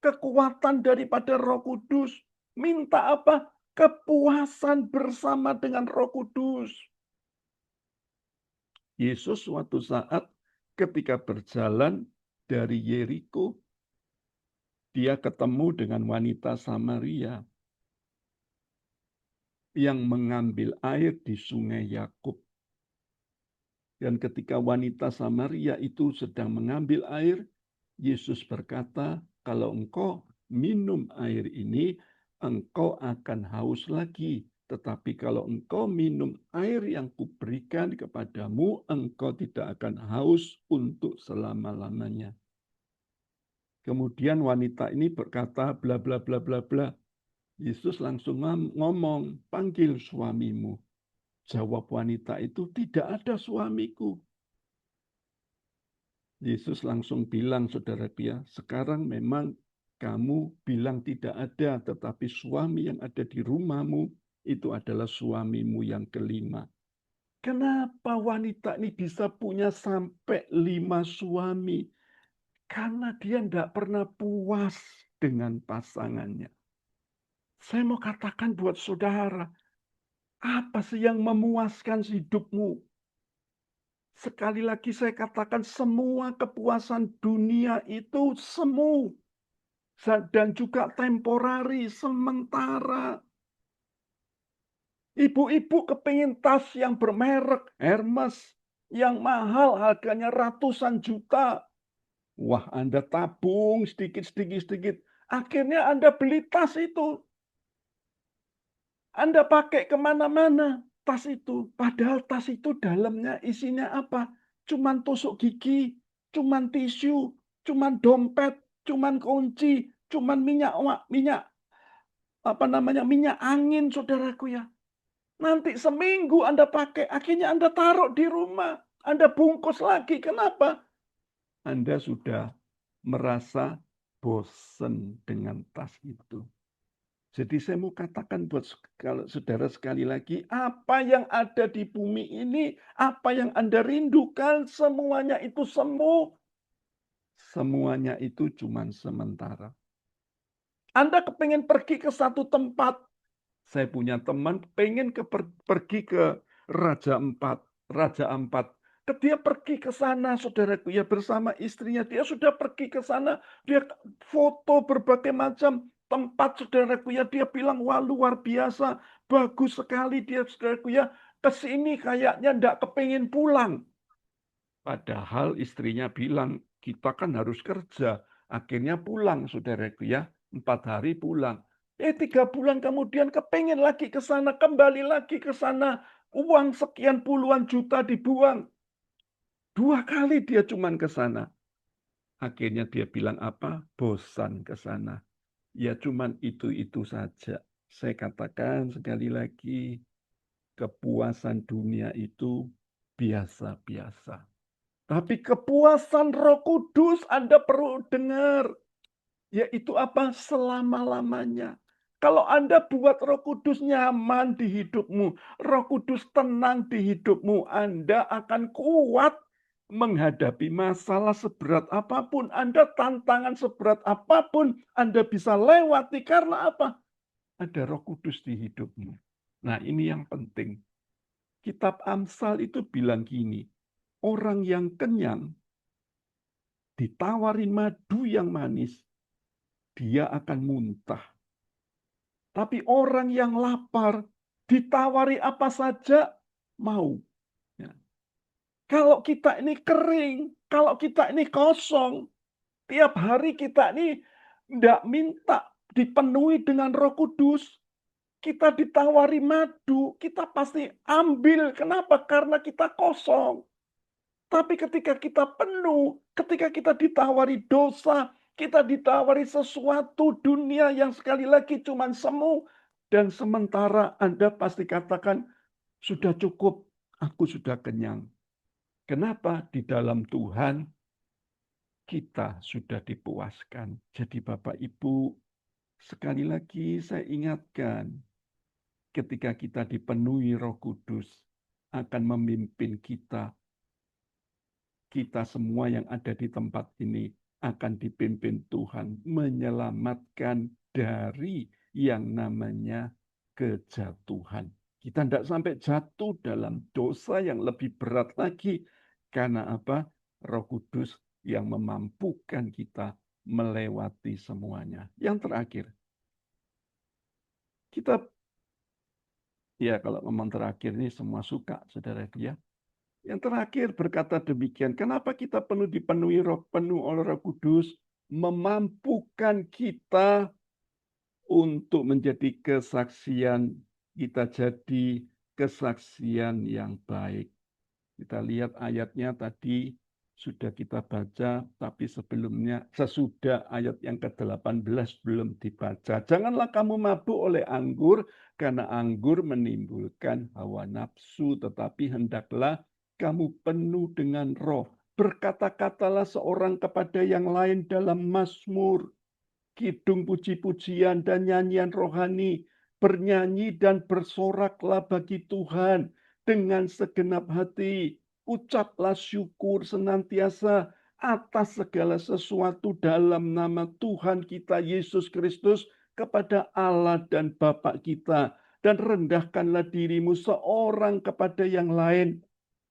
kekuatan daripada Roh Kudus. Minta apa? Kepuasan bersama dengan Roh Kudus. Yesus suatu saat ketika berjalan dari Yeriko, dia ketemu dengan wanita Samaria yang mengambil air di sungai Yakub. Dan ketika wanita Samaria itu sedang mengambil air, Yesus berkata, kalau engkau minum air ini, engkau akan haus lagi. Tetapi kalau engkau minum air yang kuberikan kepadamu, engkau tidak akan haus untuk selama-lamanya. Kemudian wanita ini berkata, bla bla bla bla bla. Yesus langsung ngomong, panggil suamimu. Jawab wanita itu, tidak ada suamiku. Yesus langsung bilang, saudara dia, sekarang memang kamu bilang tidak ada, tetapi suami yang ada di rumahmu itu adalah suamimu yang kelima. Kenapa wanita ini bisa punya sampai 5 suami? Karena dia tidak pernah puas dengan pasangannya. Saya mau katakan buat saudara, apa sih yang memuaskan hidupmu? Sekali lagi saya katakan semua kepuasan dunia itu semu. Dan juga temporari, sementara. Ibu-ibu kepingin tas yang bermerek Hermes, yang mahal harganya ratusan juta. Wah, Anda tabung sedikit. Akhirnya Anda beli tas itu. Anda pakai kemana-mana tas itu. Padahal tas itu dalamnya isinya apa? Cuman tusuk gigi, cuman tisu, cuman dompet, cuman kunci, cuman minyak angin, saudaraku ya. Nanti seminggu Anda pakai, akhirnya Anda taruh di rumah. Anda bungkus lagi. Kenapa? Anda sudah merasa bosan dengan tas itu. Jadi saya mau katakan buat saudara sekali lagi, apa yang ada di bumi ini, apa yang Anda rindukan, semuanya itu semu. Semuanya itu cuma sementara. Anda kepengen pergi ke satu tempat. Saya punya teman pengen pergi ke Raja Ampat. Dia pergi ke sana, saudaraku ya, bersama istrinya. Dia sudah pergi ke sana. Dia foto berbagai macam tempat, saudaraku ya. Dia bilang, wah luar biasa. Bagus sekali dia, saudaraku ya. Kesini kayaknya ndak kepingin pulang. Padahal istrinya bilang, kita kan harus kerja. Akhirnya pulang, saudaraku ya. 4 hari pulang. 3 bulan kemudian kepengen lagi ke sana, kembali lagi ke sana. Uang sekian puluhan juta dibuang. 2 kali dia cuman ke sana. Akhirnya dia bilang apa? Bosan ke sana. Ya cuman itu saja. Saya katakan sekali lagi, kepuasan dunia itu biasa-biasa. Tapi kepuasan Roh Kudus Anda perlu dengar. Yaitu apa? Selama-lamanya. Kalau Anda buat Roh Kudus nyaman di hidupmu, Roh Kudus tenang di hidupmu, Anda akan kuat menghadapi masalah seberat apapun. Anda tantangan seberat apapun, Anda bisa lewati. Karena apa? Ada Roh Kudus di hidupmu. Nah, ini yang penting. Kitab Amsal itu bilang gini, orang yang kenyang ditawarin madu yang manis, dia akan muntah. Tapi orang yang lapar ditawari apa saja, mau. Ya. Kalau kita ini kering, kalau kita ini kosong, tiap hari kita ini tidak minta dipenuhi dengan Roh Kudus, kita ditawari madu, kita pasti ambil. Kenapa? Karena kita kosong. Tapi ketika kita penuh, ketika kita ditawari dosa, kita ditawari sesuatu dunia yang sekali lagi cuma semu, dan sementara Anda pasti katakan, sudah cukup, aku sudah kenyang. Kenapa? Di dalam Tuhan kita sudah dipuaskan. Jadi Bapak Ibu, sekali lagi saya ingatkan, ketika kita dipenuhi Roh Kudus, akan memimpin kita. Kita semua yang ada di tempat ini akan dipimpin Tuhan menyelamatkan dari yang namanya kejatuhan. Kita tidak sampai jatuh dalam dosa yang lebih berat lagi. Karena apa? Roh Kudus yang memampukan kita melewati semuanya. Yang terakhir, kita, ya kalau ngomong terakhir ini semua suka, saudara ya. Yang terakhir berkata demikian, kenapa kita dipenuhi penuh oleh Roh Kudus, memampukan kita untuk menjadi kesaksian, kita jadi kesaksian yang baik. Kita lihat ayatnya tadi sudah kita baca, tapi sesudah ayat yang ke-18 belum dibaca. Janganlah kamu mabuk oleh anggur, karena anggur menimbulkan hawa nafsu, tetapi hendaklah kamu penuh dengan Roh. Berkata-katalah seorang kepada yang lain dalam mazmur, kidung puji-pujian dan nyanyian rohani. Bernyanyi dan bersoraklah bagi Tuhan dengan segenap hati. Ucaplah syukur senantiasa atas segala sesuatu dalam nama Tuhan kita Yesus Kristus kepada Allah dan Bapa kita. Dan rendahkanlah dirimu seorang kepada yang lain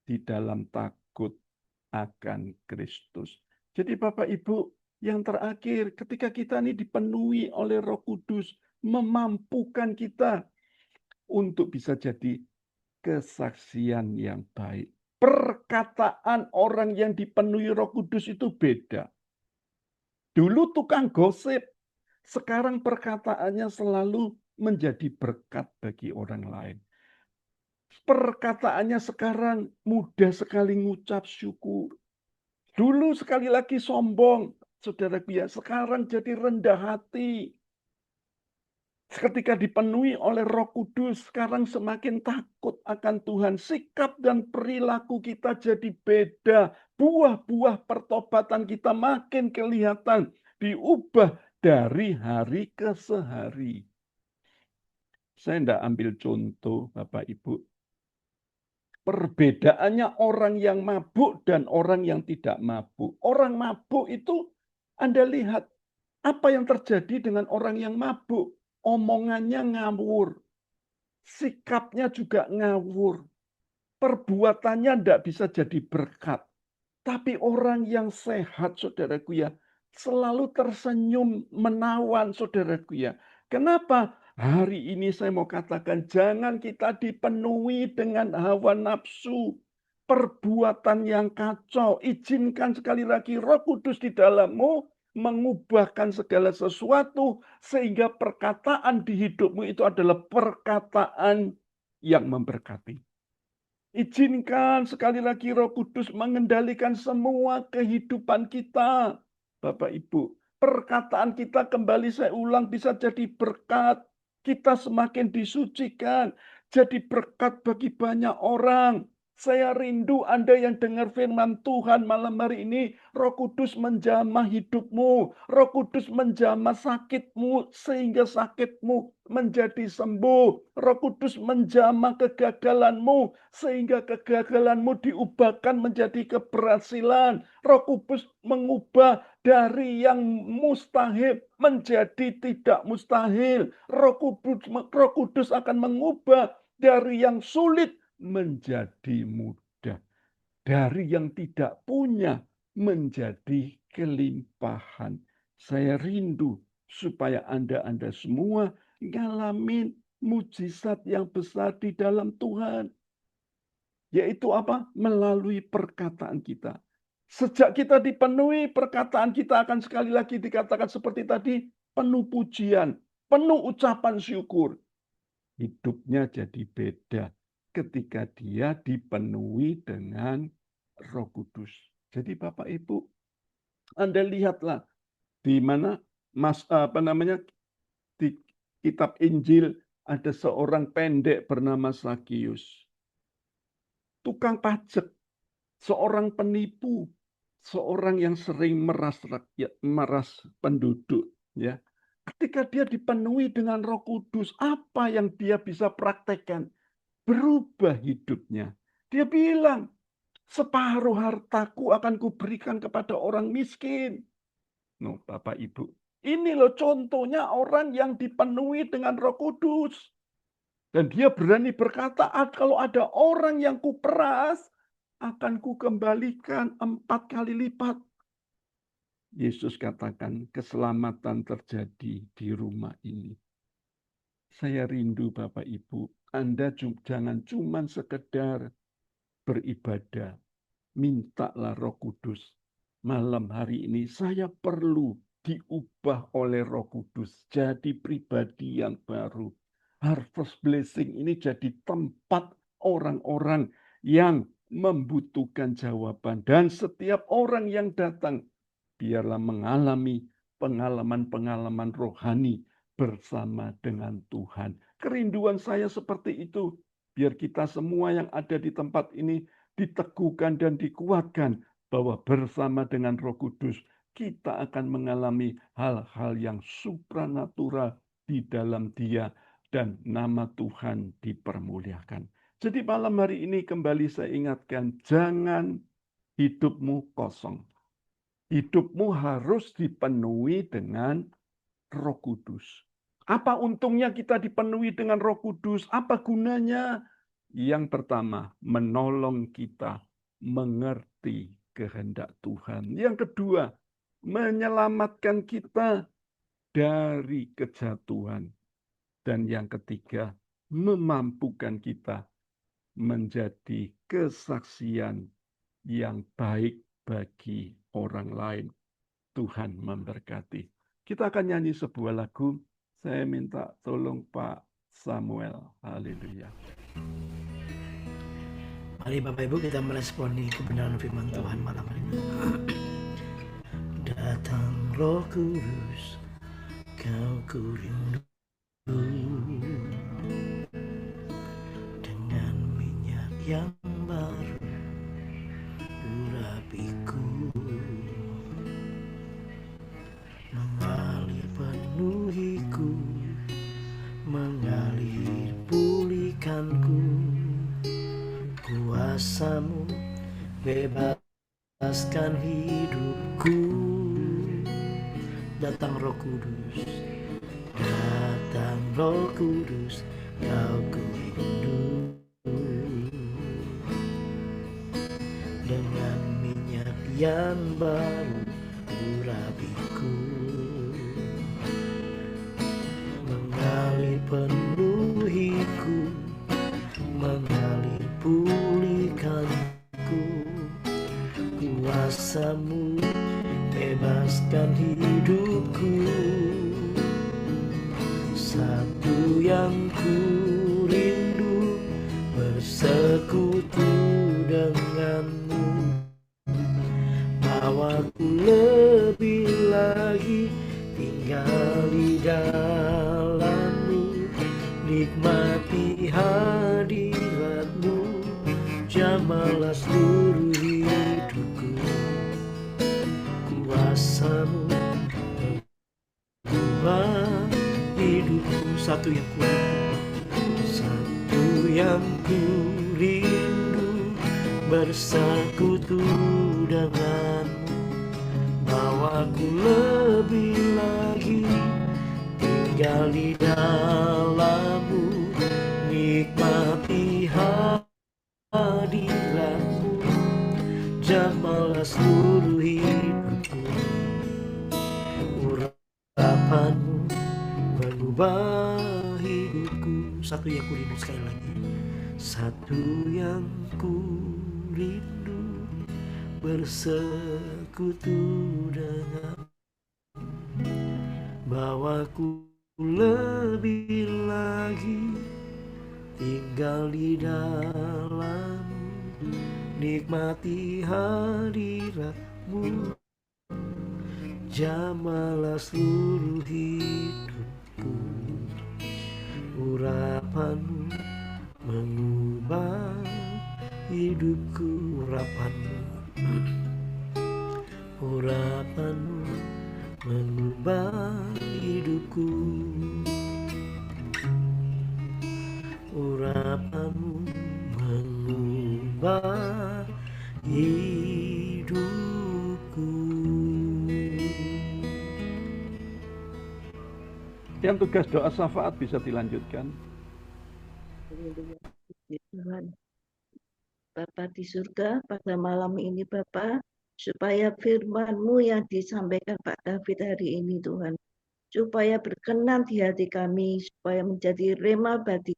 di dalam takut akan Kristus. Jadi Bapak Ibu, yang terakhir ketika kita ini dipenuhi oleh Roh Kudus, memampukan kita untuk bisa jadi kesaksian yang baik. Perkataan orang yang dipenuhi Roh Kudus itu beda. Dulu tukang gosip, sekarang perkataannya selalu menjadi berkat bagi orang lain. Perkataannya sekarang mudah sekali ngucap syukur. Dulu sekali lagi sombong, saudara ya, sekarang jadi rendah hati. Ketika dipenuhi oleh Roh Kudus, sekarang semakin takut akan Tuhan. Sikap dan perilaku kita jadi beda. Buah-buah pertobatan kita makin kelihatan. Diubah dari hari ke sehari. Saya tidak ambil contoh, Bapak Ibu. Perbedaannya orang yang mabuk dan orang yang tidak mabuk. Orang mabuk itu Anda lihat apa yang terjadi dengan orang yang mabuk. Omongannya ngawur. Sikapnya juga ngawur. Perbuatannya tidak bisa jadi berkat. Tapi orang yang sehat, saudaraku ya, selalu tersenyum menawan, saudaraku ya. Kenapa? Hari ini saya mau katakan, jangan kita dipenuhi dengan hawa nafsu. Perbuatan yang kacau. Izinkan sekali lagi Roh Kudus di dalammu mengubahkan segala sesuatu sehingga perkataan di hidupmu itu adalah perkataan yang memberkati. Izinkan sekali lagi Roh Kudus mengendalikan semua kehidupan kita. Bapak Ibu, perkataan kita kembali saya ulang bisa jadi berkat. Kita semakin disucikan, jadi berkat bagi banyak orang. Saya rindu Anda yang dengar firman Tuhan malam hari ini. Roh Kudus menjamah hidupmu. Roh Kudus menjamah sakitmu sehingga sakitmu menjadi sembuh. Roh Kudus menjamah kegagalanmu sehingga kegagalanmu diubahkan menjadi keberhasilan. Roh Kudus mengubah dari yang mustahil menjadi tidak mustahil. Roh Kudus akan mengubah dari yang sulit menjadi mudah. Dari yang tidak punya menjadi kelimpahan. Saya rindu supaya Anda semua ngalamin mujizat yang besar di dalam Tuhan. Yaitu apa? Melalui perkataan kita. Sejak kita dipenuhi, perkataan kita akan sekali lagi dikatakan seperti tadi, penuh pujian, penuh ucapan syukur. Hidupnya jadi beda ketika dia dipenuhi dengan Roh Kudus. Jadi Bapak Ibu, Anda lihatlah di mana di kitab Injil ada seorang pendek bernama Sakius. Tukang pajak, seorang penipu, seorang yang sering meras rakyat, meras penduduk, ya. Ketika dia dipenuhi dengan Roh Kudus, apa yang dia bisa praktekkan? Berubah hidupnya. Dia bilang, separuh hartaku akan kuberikan kepada orang miskin. No, Bapak Ibu, ini loh contohnya orang yang dipenuhi dengan Roh Kudus. Dan dia berani berkata, kalau ada orang yang kuperas, akan kukembalikan 4 kali lipat. Yesus katakan, keselamatan terjadi di rumah ini. Saya rindu Bapak Ibu, Anda jangan cuma sekedar beribadah. Mintalah Roh Kudus. Malam hari ini saya perlu diubah oleh Roh Kudus. Jadi pribadi yang baru. Harvest Blessing ini jadi tempat orang-orang yang membutuhkan jawaban. Dan setiap orang yang datang, biarlah mengalami pengalaman-pengalaman rohani bersama dengan Tuhan. Kerinduan saya seperti itu. Biar kita semua yang ada di tempat ini diteguhkan dan dikuatkan bahwa bersama dengan Roh Kudus kita akan mengalami hal-hal yang supranatural di dalam Dia dan nama Tuhan dipermuliakan. Jadi malam hari ini kembali saya ingatkan, jangan hidupmu kosong. Hidupmu harus dipenuhi dengan Roh Kudus. Apa untungnya kita dipenuhi dengan Roh Kudus? Apa gunanya? Yang pertama, menolong kita mengerti kehendak Tuhan. Yang kedua, menyelamatkan kita dari kejatuhan. Dan yang ketiga, memampukan kita menjadi kesaksian yang baik bagi orang lain. Tuhan memberkati. Kita akan nyanyi sebuah lagu. Saya minta tolong Pak Samuel. Haleluya.
Mari Bapak Ibu kita meresponi kebenaran firman Tuhan malam hari ini. Datang Roh Kudus, kau kurindu, dengan minyak yang baru urapiku, mengalir penuhiku, mengalir pulihkanku. Kuasamu bebaskan hidupku. Datang Roh Kudus, datang Roh Kudus, kau kurindu, dengan minyak yang baru urapiku, mengalir penuhiku, mengalir pulihkanku. Kuasamu bebaskan hidupku. Satu yang ku rindu, bersekutu denganmu, bawaku lebih lagi tinggal di dalammu, nikmati hadiratmu, jamalah seluruh hidupku. Kuasamu mengubah hidupku. Satu yang ku rindu, satu yang ku rindu, bersekutu denganmu, bawaku lebih lagi tinggal di dalammu, nikmati hadiratmu, jamalah seluruh hidupku. Urapanmu mengubah hidupku. Satu yang ku rindu, sekali lagi, Satu yang ku rindu, bersekutu dengan, bawaku lebih lagi tinggal di dalam, nikmati hadiratmu, jamalah seluruh hidupku. Urapanmu mengubah hidupku, urapanmu mengubah hidupku, urapanmu mengubah hidupku.
Yang tugas doa syafaat bisa dilanjutkan.
Haleluya. Puji Tuhan. Bapa di surga, pada malam ini Bapa, supaya firman-Mu yang disampaikan Pak David hari ini Tuhan, supaya berkenan di hati kami, supaya menjadi rema bagi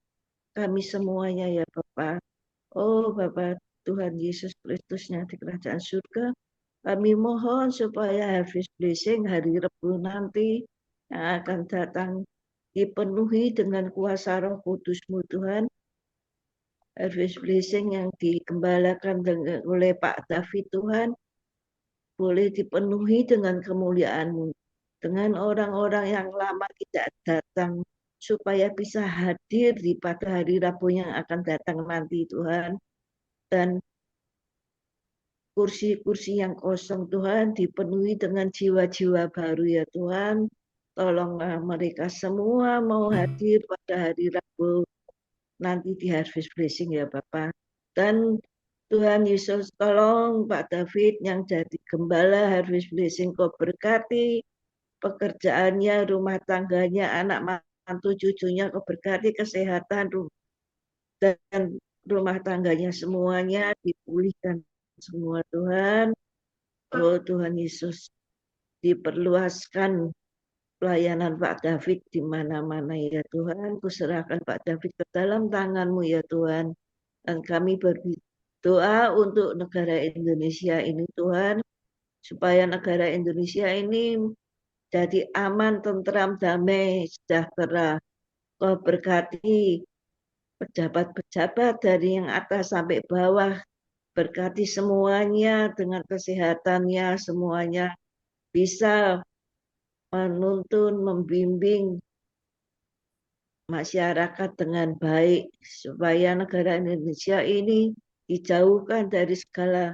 kami semuanya ya Bapa. Oh Bapa Tuhan Yesus Kristus yang di kerajaan surga, kami mohon supaya harvest blessing hari Rebu nanti yang akan datang dipenuhi dengan kuasa Roh Kudus-Mu Tuhan. Harvest blessing yang digembalakan oleh Pak David Tuhan boleh dipenuhi dengan kemuliaan-Mu, dengan orang-orang yang lama tidak datang, supaya bisa hadir di pada hari Rabu yang akan datang nanti Tuhan. Dan kursi-kursi yang kosong Tuhan dipenuhi dengan jiwa-jiwa baru ya Tuhan. Tolonglah mereka semua mau hadir pada hari Rabu nanti di Harvest Blessing ya Bapak. Dan Tuhan Yesus tolong Pak David yang jadi gembala Harvest Blessing, Kau berkati pekerjaannya, rumah tangganya, anak mantu cucunya, Kau berkati kesehatan dan rumah tangganya semuanya dipulihkan semua Tuhan. Oh Tuhan Yesus, diperluaskan pelayanan Pak David di mana-mana ya Tuhan. Kuserahkan Pak David ke dalam tangan-Mu ya Tuhan. Dan kami berdoa untuk negara Indonesia ini Tuhan, supaya negara Indonesia ini jadi aman, tentram, damai, sejahtera. Kau berkati pejabat-pejabat dari yang atas sampai bawah, berkati semuanya dengan kesehatannya, semuanya bisa menuntun, membimbing masyarakat dengan baik, supaya negara Indonesia ini dijauhkan dari segala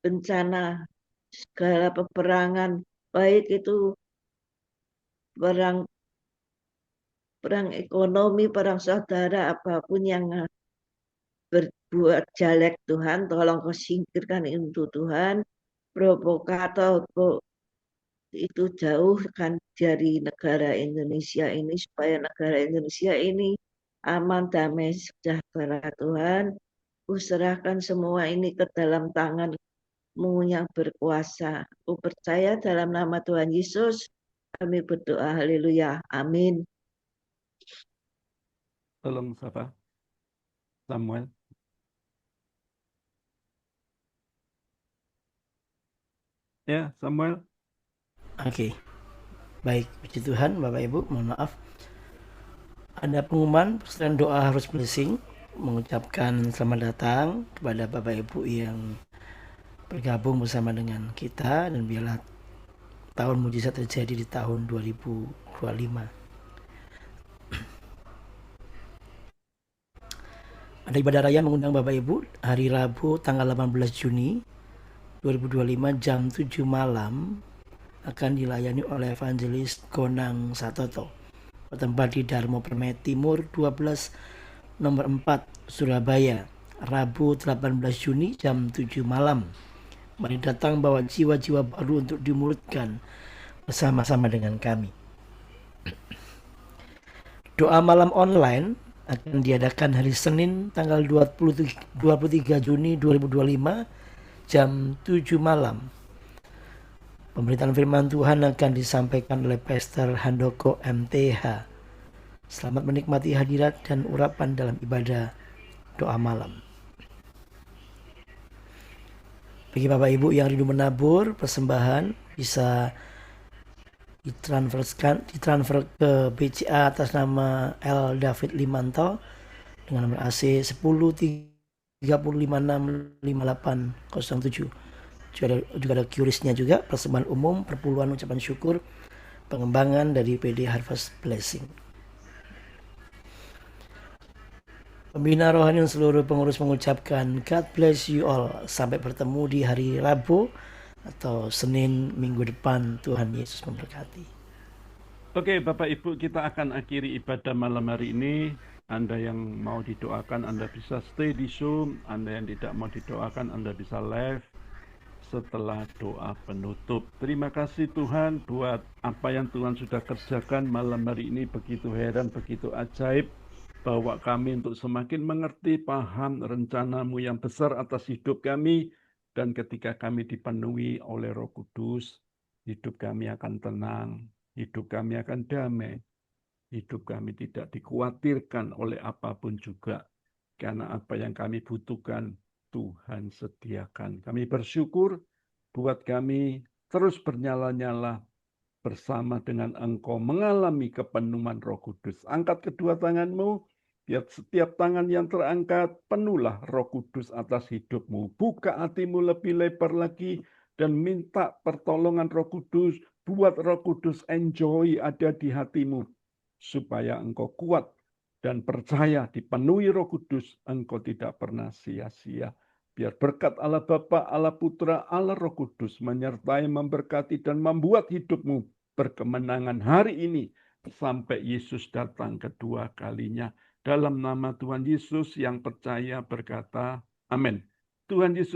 bencana, segala peperangan, baik itu perang ekonomi, perang saudara, apapun yang berbuat jelek Tuhan, tolong Kau singkirkan itu Tuhan. Provokator itu jauhkan dari negara Indonesia ini, supaya negara Indonesia ini aman, damai, sejahtera Tuhan. Kuserahkan semua ini ke dalam tangan-Mu yang berkuasa. Ku percaya dalam nama Tuhan Yesus kami berdoa. Haleluya. Amin.
Tolong siapa? Samuel. Ya, Samuel.
Oke, baik, puji Tuhan Bapak Ibu, mohon maaf. Ada pengumuman persediaan doa Harvest Blessing, mengucapkan selamat datang kepada Bapak Ibu yang bergabung bersama dengan kita, dan biarlah tahun mujizat terjadi di tahun 2025. Ada ibadah raya mengundang Bapak Ibu hari Rabu tanggal 18 Juni 2025 jam 7 malam akan dilayani oleh Evangelis Gonang Satoto, bertempat di Darmo Permai Timur 12 nomor 4 Surabaya, Rabu 18 Juni jam 7 malam. Mari datang bawa jiwa-jiwa baru untuk dimulutkan bersama-sama dengan kami. Doa malam online akan diadakan hari Senin tanggal 23 Juni 2025 jam 7 malam. Pemberitaan firman Tuhan akan disampaikan oleh Pastor Handoko MTH. Selamat menikmati hadirat dan urapan dalam ibadah doa malam. Bagi Bapak Ibu yang rindu menabur persembahan, bisa ditransfer ke BCA atas nama L. David Limanto dengan nomor AC 1035655807. Juga ada QRIS-nya juga, persembahan umum, perpuluhan ucapan syukur, pengembangan dari PD Harvest Blessing. Pembina rohani dan seluruh pengurus mengucapkan God bless you all. Sampai bertemu di hari Rabu atau Senin minggu depan. Tuhan Yesus memberkati.
Oke, Bapak Ibu, kita akan akhiri ibadah malam hari ini. Anda yang mau didoakan, Anda bisa stay di Zoom. Anda yang tidak mau didoakan, Anda bisa live setelah doa penutup. Terima kasih Tuhan buat apa yang Tuhan sudah kerjakan malam hari ini. Begitu heran, begitu ajaib. Bawa kami untuk semakin mengerti, paham rencana-Mu yang besar atas hidup kami. Dan ketika kami dipenuhi oleh Roh Kudus, hidup kami akan tenang, hidup kami akan damai, hidup kami tidak dikhawatirkan oleh apapun juga. Karena apa yang kami butuhkan, Tuhan sediakan. Kami bersyukur buat kami terus bernyala-nyala bersama dengan Engkau mengalami kepenuhan Roh Kudus. Angkat kedua tanganmu, biar setiap tangan yang terangkat penuhlah Roh Kudus atas hidupmu. Buka hatimu lebih lebar lagi dan minta pertolongan Roh Kudus. Buat Roh Kudus enjoy ada di hatimu. Supaya engkau kuat dan percaya dipenuhi Roh Kudus, engkau tidak pernah sia-sia. Biar berkat Allah Bapa, Allah Putra, Allah Roh Kudus menyertai, memberkati, dan membuat hidupmu berkemenangan hari ini sampai Yesus datang kedua kalinya. Dalam nama Tuhan Yesus yang percaya berkata, amin. Tuhan Yesus